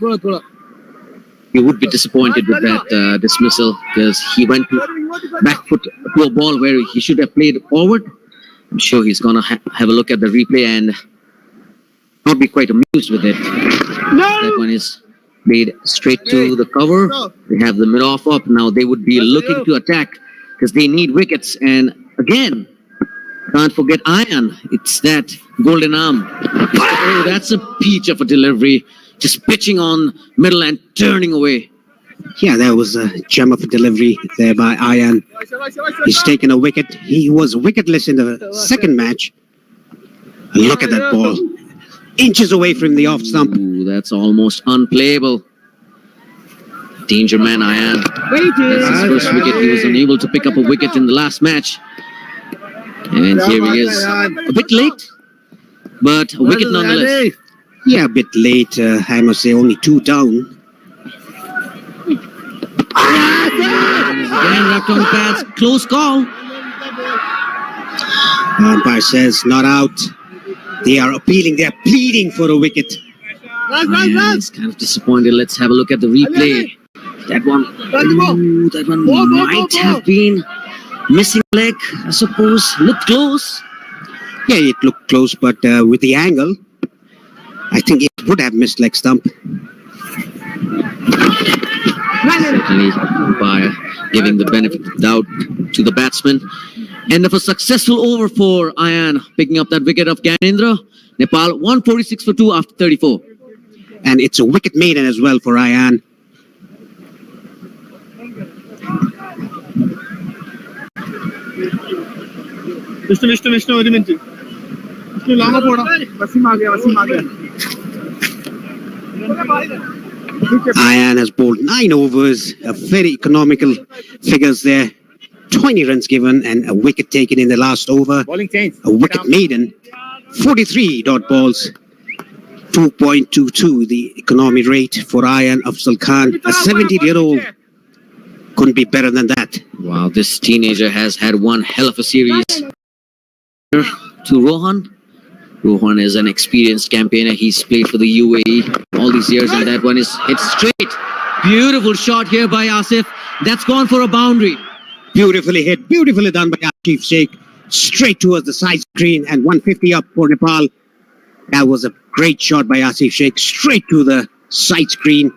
He would be disappointed with that dismissal because he went to back foot to a ball where he should have played forward. I'm sure he's going to have a look at the replay and not be quite amused with it. That one is played straight to the cover. They have the mid-off up. Now they would be looking to attack because they need wickets. And again, can't forget Ayan. It's that golden arm. Oh, that's a peach of a delivery. Just pitching on middle and turning away. Yeah, that was a gem of a delivery there by Ayan. He's taken a wicket. He was wicketless in the second match. Look at that ball. Inches away from the off stump. Ooh, that's almost unplayable. Danger man Ayan. That's his first wicket. He was unable to pick up a wicket in the last match. And here he is. A bit late, but a wicket nonetheless. Yeah, a bit late. I must say only 2 down. Again, wrapped on the pads. Close call. Umpire says not out. They are appealing, they are pleading for a wicket. Ayan is kind of disappointed. Let's have a look at the replay. That one, ooh, that one might have been missing leg, I suppose. Looked close. Yeah, it looked close, but with the angle, I think it would have missed leg stump. Certainly by giving the benefit of the doubt to the batsman. End of a successful over for Ayan, picking up that wicket of Gyanendra. Nepal 146 for 2 after 34. And it's a wicket maiden as well for Ayan. Ayan has bowled 9 overs, very economical figures there. 20 runs given and a wicket taken in the last over. A wicket maiden, 43 dot balls, 2.22 the economy rate for Ayan Afzal Khan. A 17-year-old couldn't be better than that. Wow, this teenager has had one hell of a series. To Rohan. Rohan is an experienced campaigner. He's played for the UAE all these years, and that one is hit straight. Beautiful shot here by Asif. That's gone for a boundary. Beautifully hit, beautifully done by Asif Sheikh. Straight towards the side screen and 150 up for Nepal. That was a great shot by Asif Sheikh. Straight to the side screen.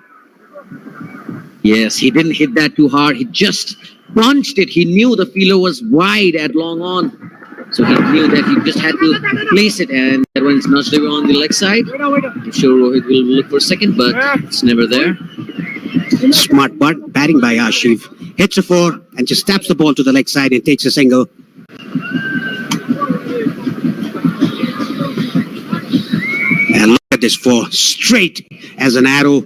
Yes, he didn't hit that too hard. He just punched it. He knew the fielder was wide at long on. So he knew that he just had to place it, and that one's nudged away on the leg side. I'm sure Rohit will look for a second, but it's never there. Smart batting by Asif. Hits a 4 and just taps the ball to the leg side and takes a single. And look at this 4, straight as an arrow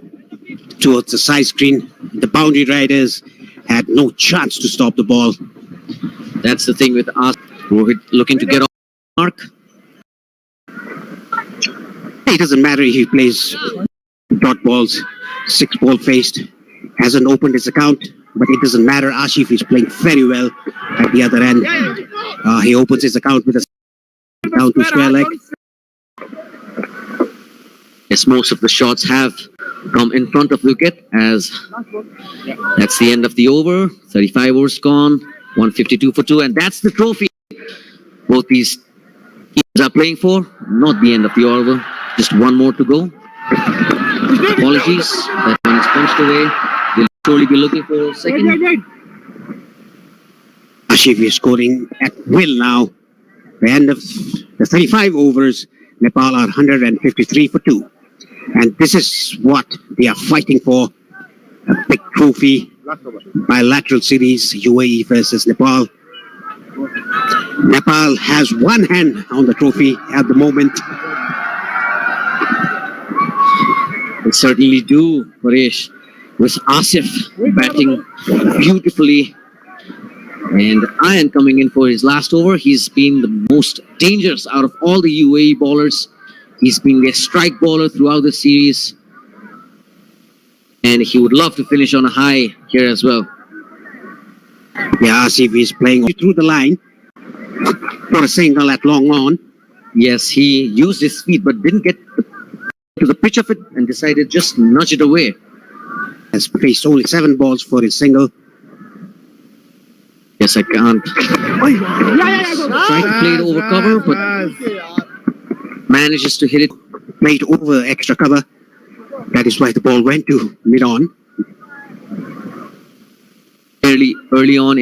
towards the side screen. The boundary riders had no chance to stop the ball. That's the thing with us. Rohit looking to get off the mark. It doesn't matter if he plays dot balls, 6 ball faced, hasn't opened his account, but it doesn't matter. Asif is playing very well at the other end. He opens his account with a down to square leg. Yes, most of the shots have come in front of wicket, as that's the end of the over. 35 overs gone, 152 for 2, and that's the trophy both these teams are playing for. Not the end of the over, just one more to go. Apologies, that one is punched away. They'll surely be looking for a second. Asif is scoring at will now. The end of the 35 overs, Nepal are 153 for 2. And this is what they are fighting for. A big trophy, bilateral series, UAE versus Nepal. Nepal has one hand on the trophy at the moment. They certainly do, Paresh. With Asif batting beautifully, and Ayan coming in for his last over. He's been the most dangerous out of all the UAE bowlers. He's been a strike bowler throughout the series, and he would love to finish on a high here as well. Yeah, Asif is playing through the line for a single at long on. Yes, he used his feet but didn't get to the pitch of it and decided just nudge it away. Has faced only 7 balls for his single. Yes, I can't. Tried to play it over cover, but manages to hit it. Played over extra cover. That is why the ball went to mid-on. Early on,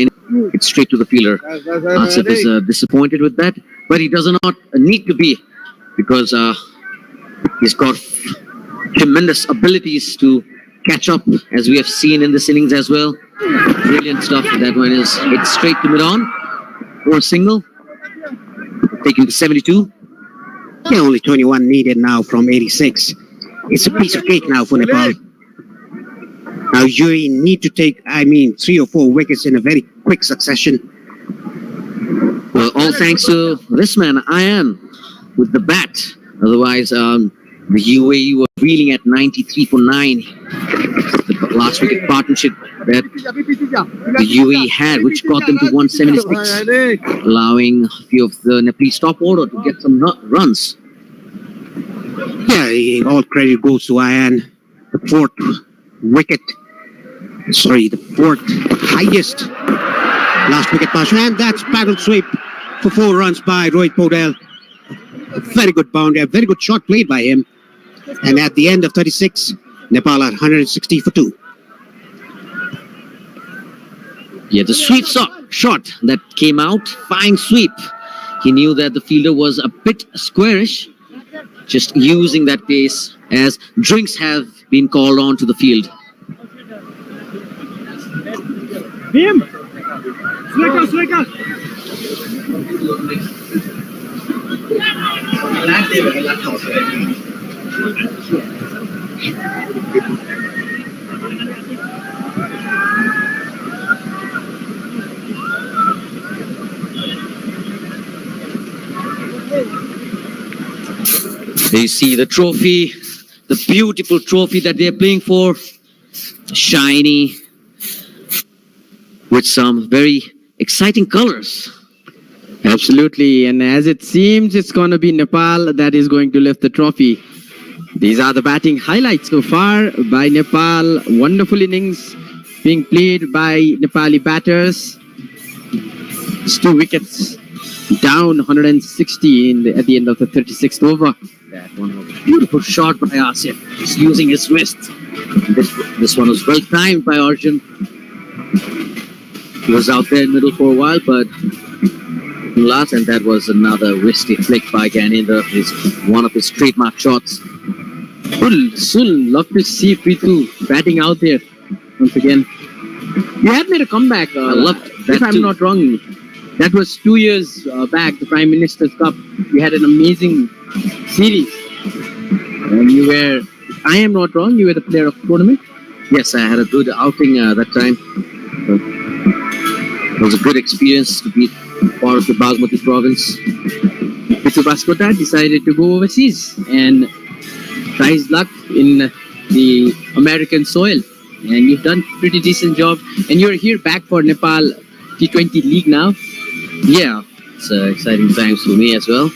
it's straight to the fielder. Asif is disappointed with that, but he does not need to be, because he's got tremendous abilities to catch up, as we have seen in this innings as well. Brilliant stuff. That one is hit straight to mid-on for a single, taking to 72. Yeah, only 21 needed now from 86. It's a piece of cake now for Nepal. Now UAE need to take, 3 or 4 wickets in a very quick succession. Well, all thanks to this man, Ayan, with the bat. Otherwise, the UAE were reeling at 93 for 9. The last wicket partnership that the UAE had, which got them to 176, allowing a few of the Nepalese top order to get some runs. Yeah, all credit goes to Ayan. The fourth wicket, sorry, the fourth highest last wicket pass. And that's paddle sweep for 4 runs by Rohit Podel. Very good boundary, a very good shot played by him. And at the end of 36, Nepal at 160 for 2. Yeah, the sweep shot that came out, fine sweep. He knew that the fielder was a bit squarish, just using that pace as drinks have been called on to the field. You see the trophy, the beautiful trophy that they're playing for, shiny, with some very exciting colors. Absolutely, and as it seems, it's going to be Nepal that is going to lift the trophy. These are the batting highlights so far by Nepal. Wonderful innings being played by Nepali batters. It's 2 wickets down, 160 at the end of the 36th over. That one was a beautiful shot by Asif. He's using his wrist. This one was well timed by Arjun. He was out there in middle for a while, but last, and that was another wristy flick by Ganendra. It's one of his trademark shots. Soon, love to see Prithu batting out there once again. You had made a comeback. I loved that if I'm too. not wrong. That was 2 years back, the Prime Minister's Cup. You had an amazing series. And you were, if I am not wrong, you were the player of the tournament. Yes, I had a good outing that time. It was a good experience to be part of the Bagmati province. Prithu Baskota decided to go overseas and try his luck in the American soil. And you've done a pretty decent job. And you're here back for Nepal T20 League now. Yeah, it's exciting times for me as well.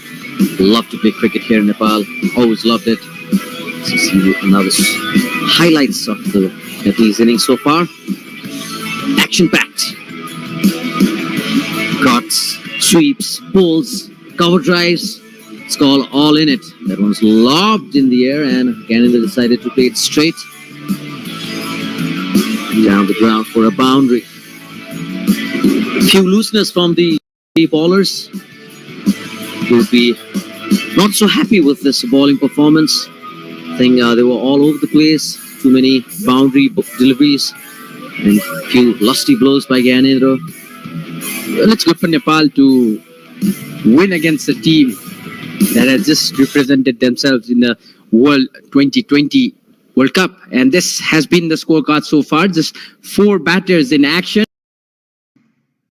Love to play cricket here in Nepal. Always loved it. So see another highlights of these innings so far. Action-packed. Cuts, sweeps, pulls, cover drives. It's all in it. That one's lobbed in the air, and Ganendra decided to play it straight down the ground for a boundary. A few looseness from the bowlers. Will be not so happy with this bowling performance. I think they were all over the place. Too many boundary deliveries and a few lusty blows by Ganendra. Well, it's good for Nepal to win against a team that has just represented themselves in the World 2020 World Cup. And this has been the scorecard so far. Just 4 batters in action.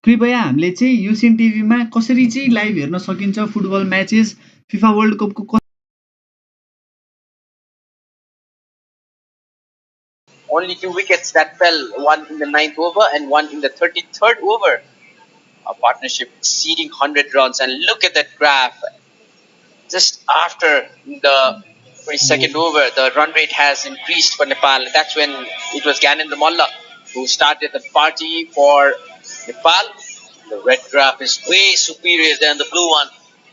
कृपया हामीले चाहिँ युसिएन टिभीमा कसरी चाहिँ live हेर्न सकिन्छ football matches FIFA world कपको Only 2 wickets that fell, one in the 9th over and one in the 33rd over. A partnership exceeding 100 runs, and look at that graph. Just after the 22nd over, the run rate has increased for Nepal. That's when it was Ganendra Molla who started the party for Nepal. The red graph is way superior than the blue one.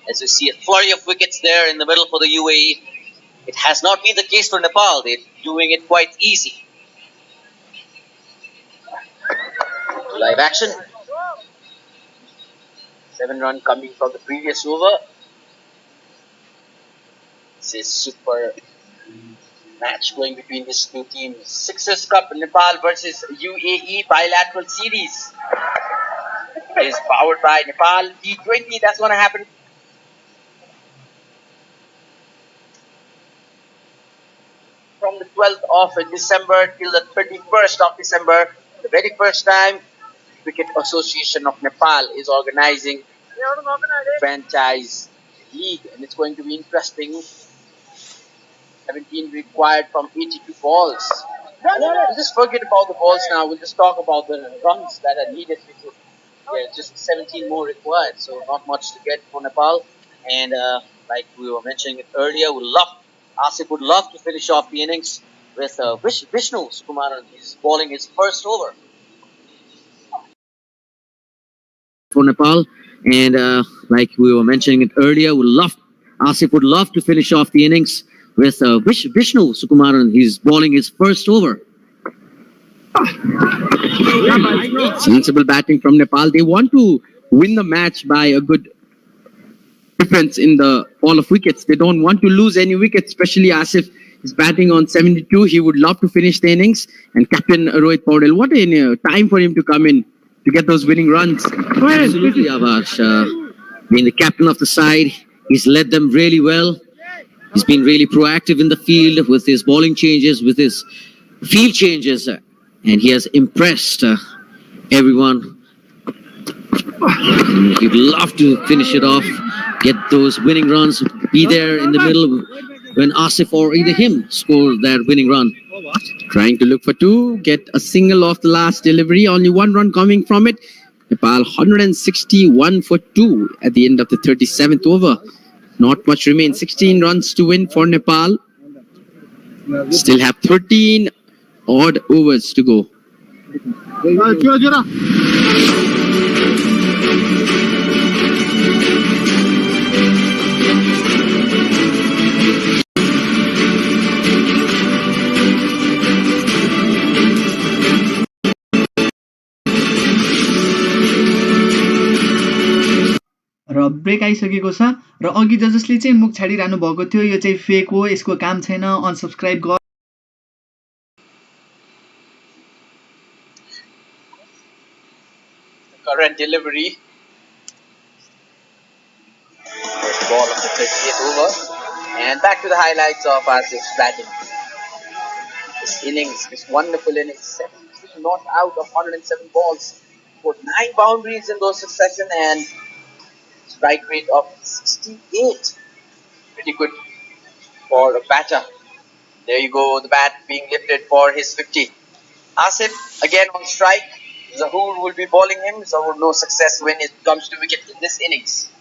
As you see, a flurry of wickets there in the middle for the UAE. It has not been the case for Nepal. They're doing it quite easy. Live action. 7-run coming from the previous over. This is super match going between these two teams. Sixers Cup Nepal versus UAE bilateral series. It is powered by Nepal T20. That's going to happen. From the 12th of December till the 31st of December, the very first time Cricket Association of Nepal is organizing the franchise league, and it's going to be interesting. 17 required from 82 balls. We'll just forget about the balls now. We'll just talk about the runs that are needed. Yeah, just 17 more required, so not much to get for Nepal. And like we were mentioning it earlier, we love Asif would love to finish off the innings with Vishnu Sukumaran. He's bowling his first over. For Nepal, and like we were mentioning it earlier, Asif would love to finish off the innings with Vishnu Sukumaran. He's bowling his first over. Sensible batting from Nepal. They want to win the match by a good difference in the all of wickets. They don't want to lose any wickets, especially Asif is batting on 72. He would love to finish the innings. And Captain Rohit Paudel, what a time for him to come in to get those winning runs. Absolutely, Avash. Being the captain of the side, he's led them really well. He's been really proactive in the field with his bowling changes, with his field changes, and he has impressed everyone. He'd love to finish it off, get those winning runs, be there in the middle when Asif or either him score that winning run. Trying to look for two, get a single off the last delivery, only one run coming from it. Nepal 161 for 2 at the end of the 37th over. Not much remains, 16 runs to win for Nepal. Still have 13 odd overs to go. र break आइसकेको छ र अघि जसले चाहिँ मुख छाडिरहनु भएको थियो यो चाहिँ फेक हो, यसको काम छैन, अनसब्सक्राइब गर। Current delivery. First ball of the 38th over. And back to the highlights of Asif's batting. This innings, this wonderful innings, 73 not out of 107 balls. Put 9 boundaries in those succession and strike rate of 68. Pretty good for a batter. There you go, the bat being lifted for his 50. Asif again on strike. Zahoor will be bowling him. Zahoor no success when it comes to wicket in this innings.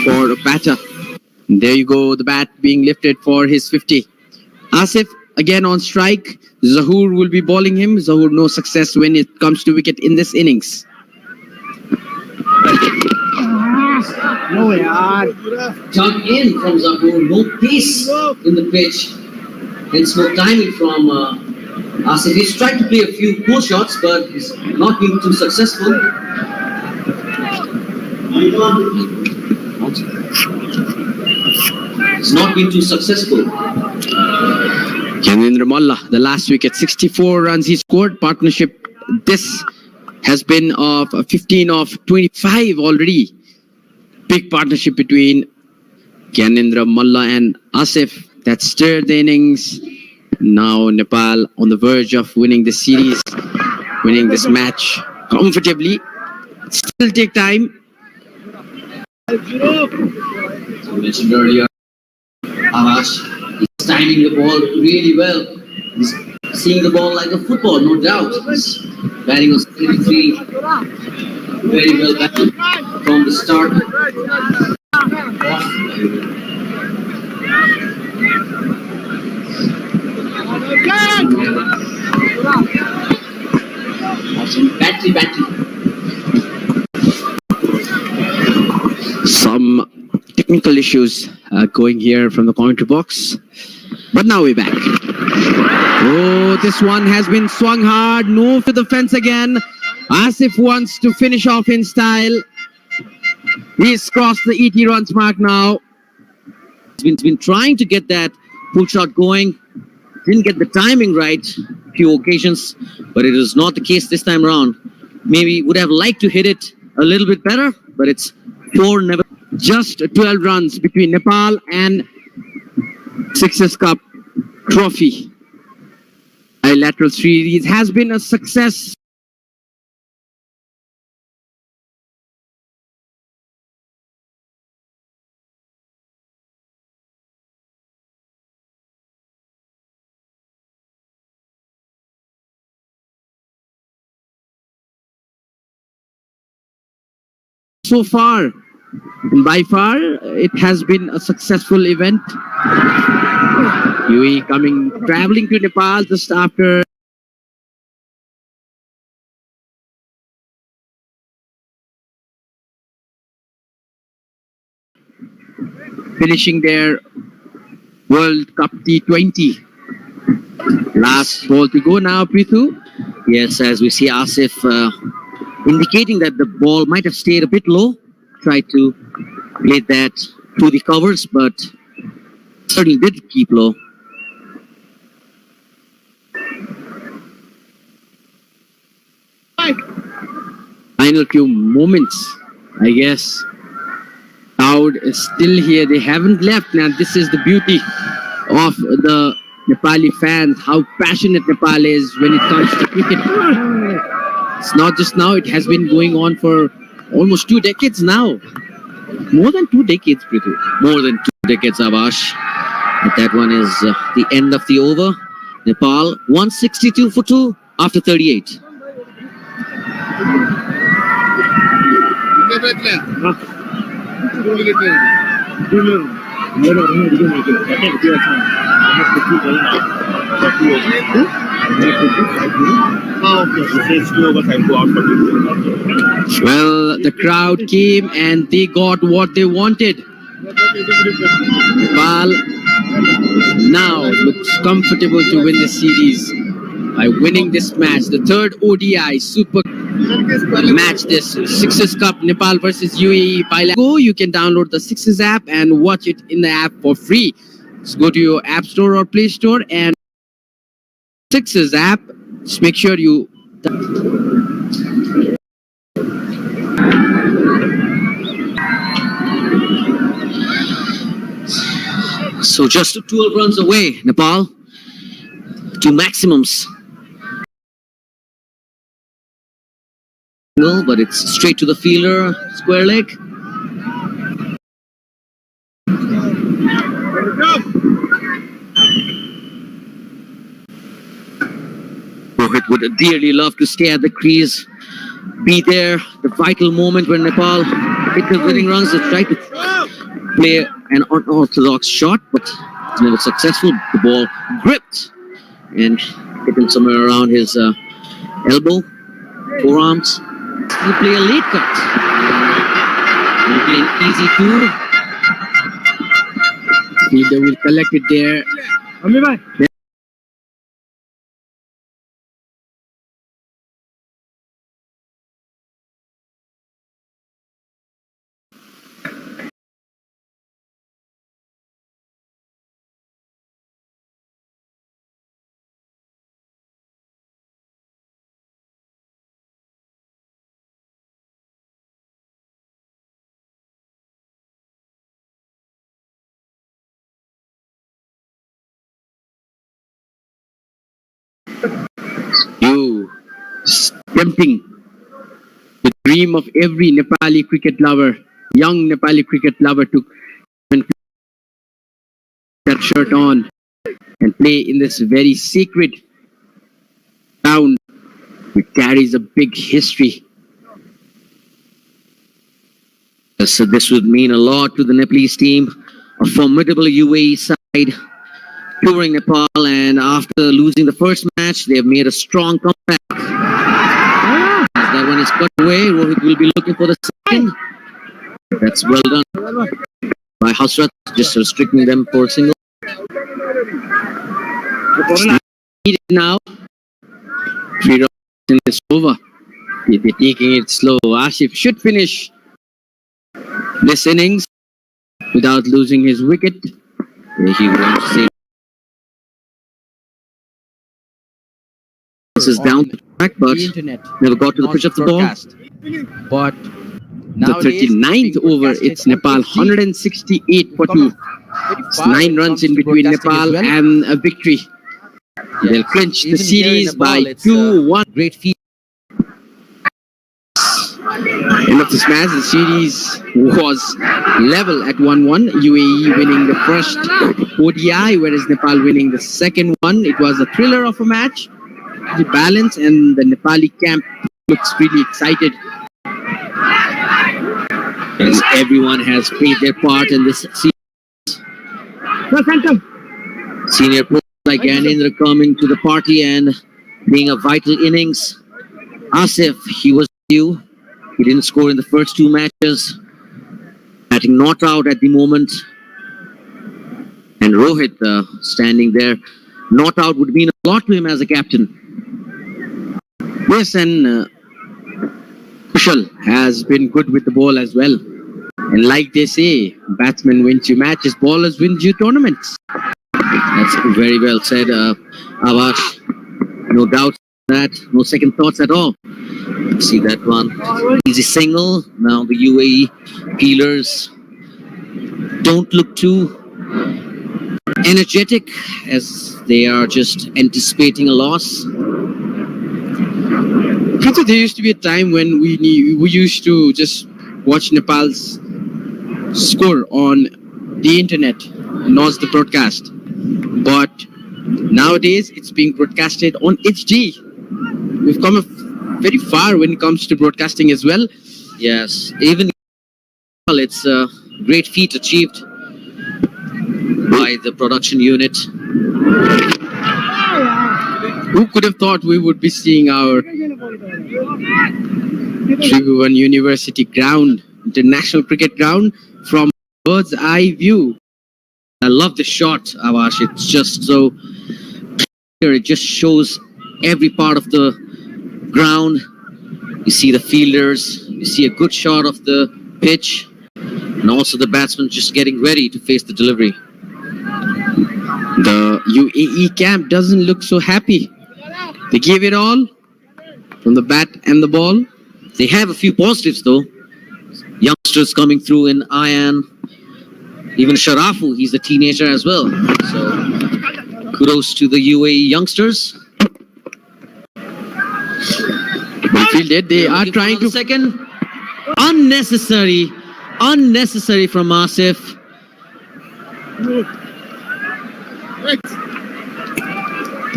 For a batter. There you go, the bat being lifted for his 50. Asif again on strike. Zahoor will be bowling him. Zahoor no success when it comes to wicket in this innings. Tuck in from Zahoor, no pace in the pitch, hence no timing from Asif. He's tried to play a few pull shots, but he's not been too successful. He's not been too successful. Gyanendra Malla, the last wicket, 64 runs he scored. Partnership, this has been of 15 of 25 already. Big partnership between Gyanendra Malla and Asif that stirred the innings. Now Nepal on the verge of winning the series, winning this match comfortably. Still take time. As I mentioned earlier, Avash is timing the ball really well. He's seeing the ball like a football, no doubt. He's batting on 73. Very well batted from the start. Battery. Some technical issues going here from the commentary box. But now we're back. Oh, this one has been swung hard. No to the fence again. Asif wants to finish off in style. He's crossed the 80 runs mark now. He's been trying to get that pull shot going. Didn't get the timing right a few occasions, but it was not the case this time around. Maybe would have liked to hit it a little bit better, but it's 4 never. Just 12 runs between Nepal and Sixers Cup trophy. Bilateral series has been a success. so far. And by far, it has been a successful event. UAE traveling to Nepal just after finishing their World Cup T20. Last ball to go now, Prithu. Yes, as we see Asif indicating that the ball might have stayed a bit low. Tried to play that through the covers, but certainly did keep low. Final few moments, I guess. Crowd is still here. They haven't left. Now, this is the beauty of the Nepali fans, how passionate Nepal is when it comes to cricket. It's not just now, it has been going on for almost 2 decades now. More than 2 decades, Prithu. More than 2 decades, Abash. But that one is the end of the over. Nepal 162 for 2 after 38. Well, the crowd came and they got what they wanted. Nepal now looks comfortable to win the series by winning this match, the third ODI Super match, this Sixes Cup Nepal versus UAE. By go, you can download the Sixes app and watch it in the app for free. Just go to your App Store or Play Store and Sixes app. Just make sure you. So just 12 runs away, Nepal. 2 maximums. No, but it's straight to the fielder, square leg. Rohit would dearly love to stay at the crease, be there, the vital moment when Nepal hit the winning runs. They tried to play an unorthodox shot, but it's never successful. The ball gripped and hit him somewhere around his elbow, forearms. He'll play a late cut. He'll play an easy 2. Fielder will collect it there. You tempting the dream of every Nepali cricket lover, young Nepali cricket lover, to put that shirt on and play in this very sacred ground which carries a big history. So this would mean a lot to the Nepalese team. A formidable UAE side touring Nepal, and after losing the first match, they have made a strong comeback. As that one is cut away, Rohit will be looking for the second. That's well done by Hasrat, just restricting them for a single. Now, 3 runs in this over. They're taking it slow. Asif should finish this innings without losing his wicket. He wants to say this is down the track, but never got to the pitch of the ball. But the 39th over, it's Nepal 168 for 2. It's 9 runs in between Nepal and a victory. They'll clinch the series by 2-1. Great feat. End of this match, the series was level at 1-1. UAE winning the first ODI, whereas Nepal winning the second one. It was a thriller of a match. The balance, and the Nepali camp looks really excited. As everyone has played their part in this senior players like Gyanendra coming to the party and playing a vital innings. Asif, he was due. He didn't score in the first two matches. Batting not out at the moment. And Rohit standing there. Not out would mean a lot to him as a captain. Yes, and Kushal has been good with the ball as well. And like they say, batsmen wins you matches, ballers wins you tournaments. That's very well said, Avash. No doubt that, no second thoughts at all. See that one. Easy single. Now the UAE peelers don't look too energetic as they are just anticipating a loss. There used to be a time when we used to just watch Nepal's score on the internet, not the broadcast. But nowadays it's being broadcasted on HD. We've come very far when it comes to broadcasting as well. Yes, even it's a great feat achieved by the production unit. Who could have thought we would be seeing our Tribhuvan University ground, international cricket ground, from bird's eye view? I love the shot, Avash. It's just so clear. It just shows every part of the ground. You see the fielders. You see a good shot of the pitch. And also the batsman just getting ready to face the delivery. The UAE camp doesn't look so happy. They gave it all from the bat and the ball. They have a few positives though. Youngsters coming through in Ayan. Even Sharafu, he's a teenager as well. So kudos to the UAE youngsters. They are trying to... Second. Unnecessary from Asif.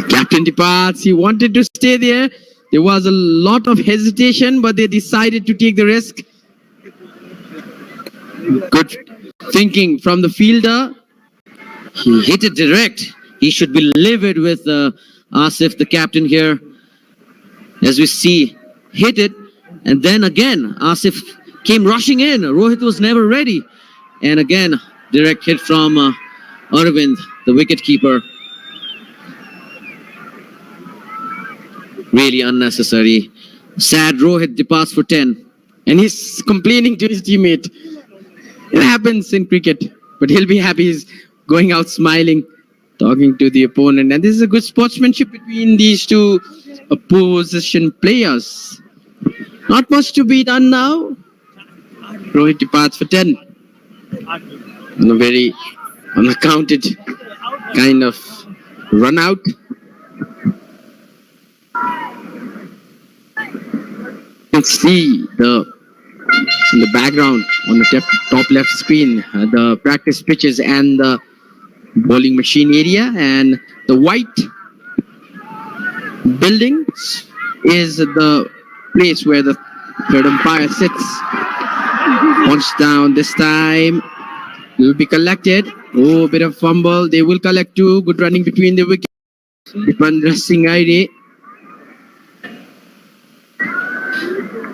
Captain departs. He wanted to stay there. There was a lot of hesitation, but they decided to take the risk. Good thinking from the fielder. He hit it direct. He should be livid with Asif, the captain here. As we see, hit it. And then again, Asif came rushing in. Rohit was never ready. And again, direct hit from Arvind, the wicketkeeper. Really unnecessary. Sad Rohit departs for 10. And he's complaining to his teammate. It happens in cricket. But he'll be happy. He's going out smiling, talking to the opponent. And this is a good sportsmanship between these two opposition players. Not much to be done now. Rohit departs for 10. And a very unaccounted kind of run out. You can see in the background on the top left screen the practice pitches and the bowling machine area, and the white building is the place where the third umpire sits. Punch down this time. Will be collected. Oh, a bit of fumble. They will collect two. Good running between the wickets. Dipendra Singh Aire.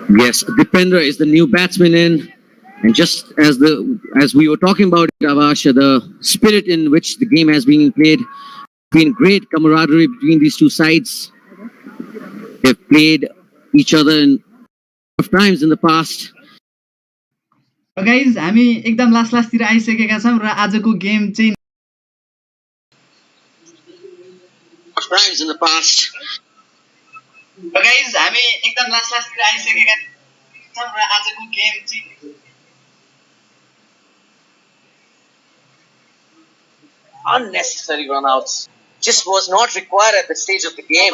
Yes, Dipendra is the new batsman in. And just as we were talking about it, Avash, the spirit in which the game has been played, been great camaraderie between these two sides. They've played each other in times in the past. Guys हामी एकदम लास्टतिर आइसकेका छौं र आजको game चाहिँ Times in the past. Guys हामी एकदम लास्टतिर आइसकेका छौं र आजको गेम चाहिँ Unnecessary runouts just was not required at the stage of the game.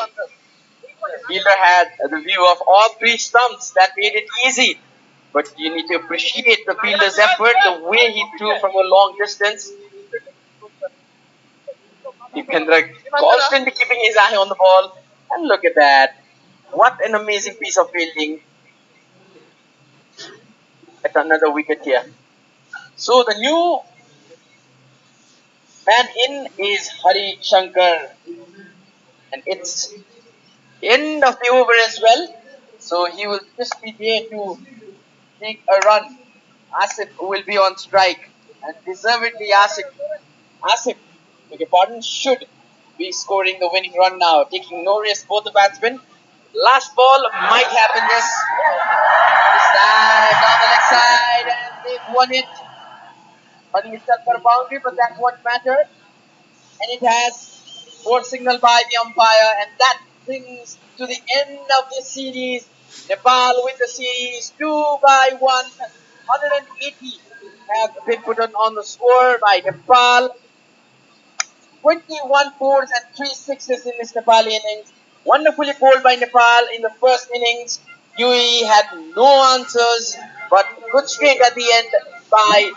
Fielder had the view of all three stumps. That made it easy. But you need to appreciate the fielder's effort, the way he threw from a long distance. Dipendra constantly keeping his eye on the ball. And look at that. What an amazing piece of fielding. at another wicket here. So the new man in is Hari Shankar, and it's end of the over as well. So he will just be there to take a run. Asif will be on strike, and deservedly Asif, beg your pardon, should be scoring the winning run now, taking no risk for the batsman. Last ball might happen this side on the leg side, and they've won it. Running itself for a boundary, but that won't matter. And it has score signal by the umpire, and that brings to the end of the series. Nepal win the series 2-1. 180 have been put on the score by Nepal. 21 fours and 3 sixes in this Nepali innings. Wonderfully bowled by Nepal in the first innings. UAE had no answers, but good straight at the end by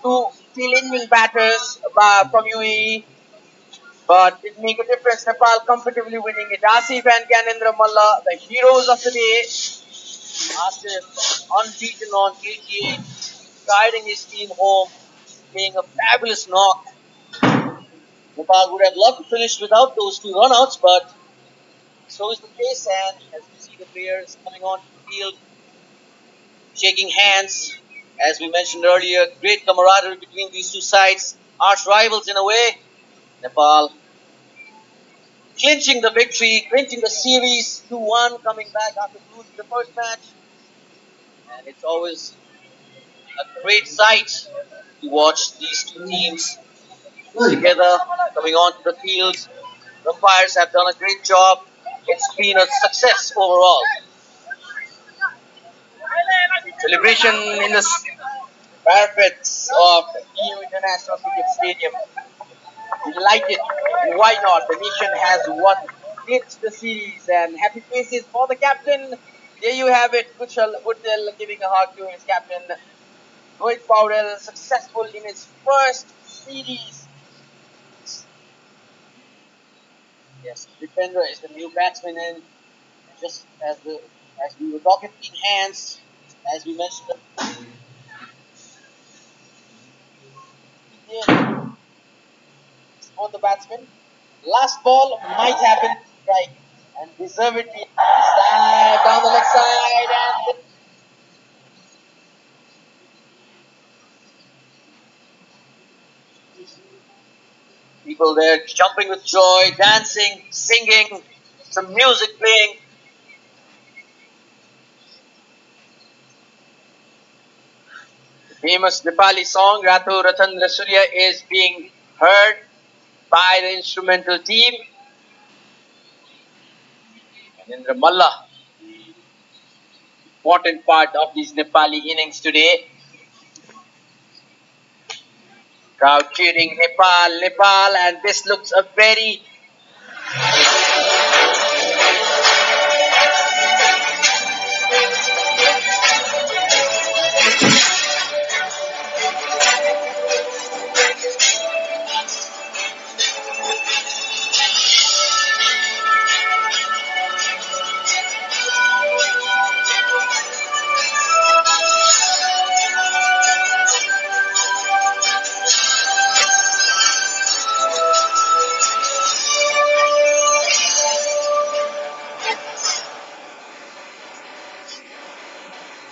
two field batters from UAE. But it make a difference. Nepal comfortably winning it. Asif and Gyanendra Malla, the heroes of the day. Asif unbeaten on 88, guiding his team home, playing a fabulous knock. Nepal would have loved to finish without those two runouts, but so is the case. And as we see the players coming on the field, shaking hands, as we mentioned earlier, great camaraderie between these two sides, arch rivals in a way. Nepal clinching the victory, clinching the series 2-1, coming back after losing the first match. And it's always a great sight to watch these two teams together coming onto the field. The umpires have done a great job. It's been a success overall. Celebration in the parapets of EU International Cricket Stadium. Delighted. Why not? The nation has won it the series, and happy faces for the captain. There you have it. Kushal Patel giving a hug to his captain. Rohit Paudel successful in his first series. Yes, Dipendra is the new batsman, and just as we were talking in hands, as we mentioned, on the batsman. Last ball might happen strike, and deservedly stab down the leg side, and people there jumping with joy, dancing, singing, some music playing. The famous Nepali song Ratu Ratandra Surya is being heard by the instrumental team. Indra Malla, important part of these Nepali innings today. Crowd cheering Nepal, Nepal, and this looks a very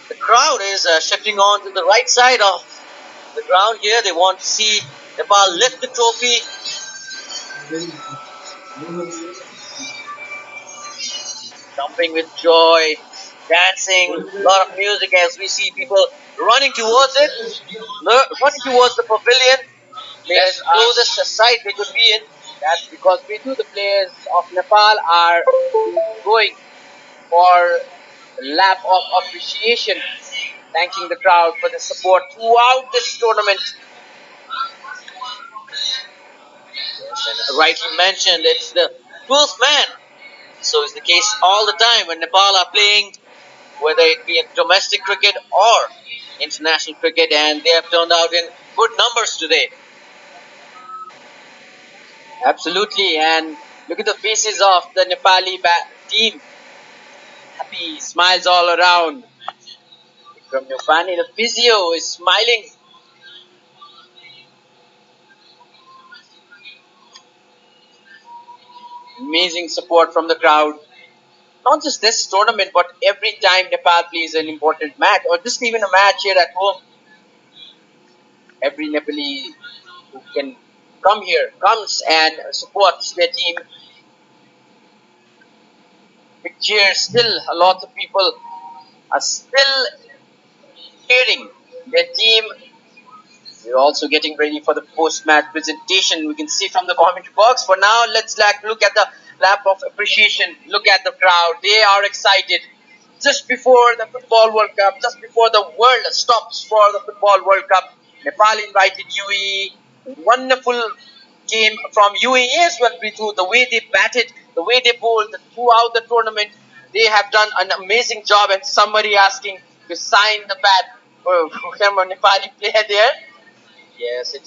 the crowd is shifting on to the right side of the ground here. They want to see Nepal lift the trophy. Jumping with joy, dancing, a lot of music as we see people running towards it, running towards the pavilion. Players closest side they could be in. That's because we too, the players of Nepal are going for a lap of appreciation, thanking the crowd for the support throughout this tournament. And rightly mentioned, it's the 12th man. So is the case all the time when Nepal are playing, whether it be in domestic cricket or international cricket, and they have turned out in good numbers today. Absolutely, and look at the faces of the Nepali team. Happy smiles all around. from Nufani. The physio is smiling. Amazing support from the crowd. Not just this tournament, but every time Nepal plays an important match, or just even a match here at home. Every Nepali who can come here comes and supports their team. Big cheers. Still, a lot of people are still cheering their team. We're also getting ready for the post-match presentation. We can see from the commentary box. For now, let's look at the lap of appreciation. Look at the crowd. They are excited. Just before the Football World Cup, just before the world stops for the Football World Cup, Nepal invited UAE. Wonderful game from UAE as well, Prithu. The way they batted, the way they bowled throughout the tournament, they have done an amazing job. And somebody asking to sign the bat from a Nepali player there. Yes, it's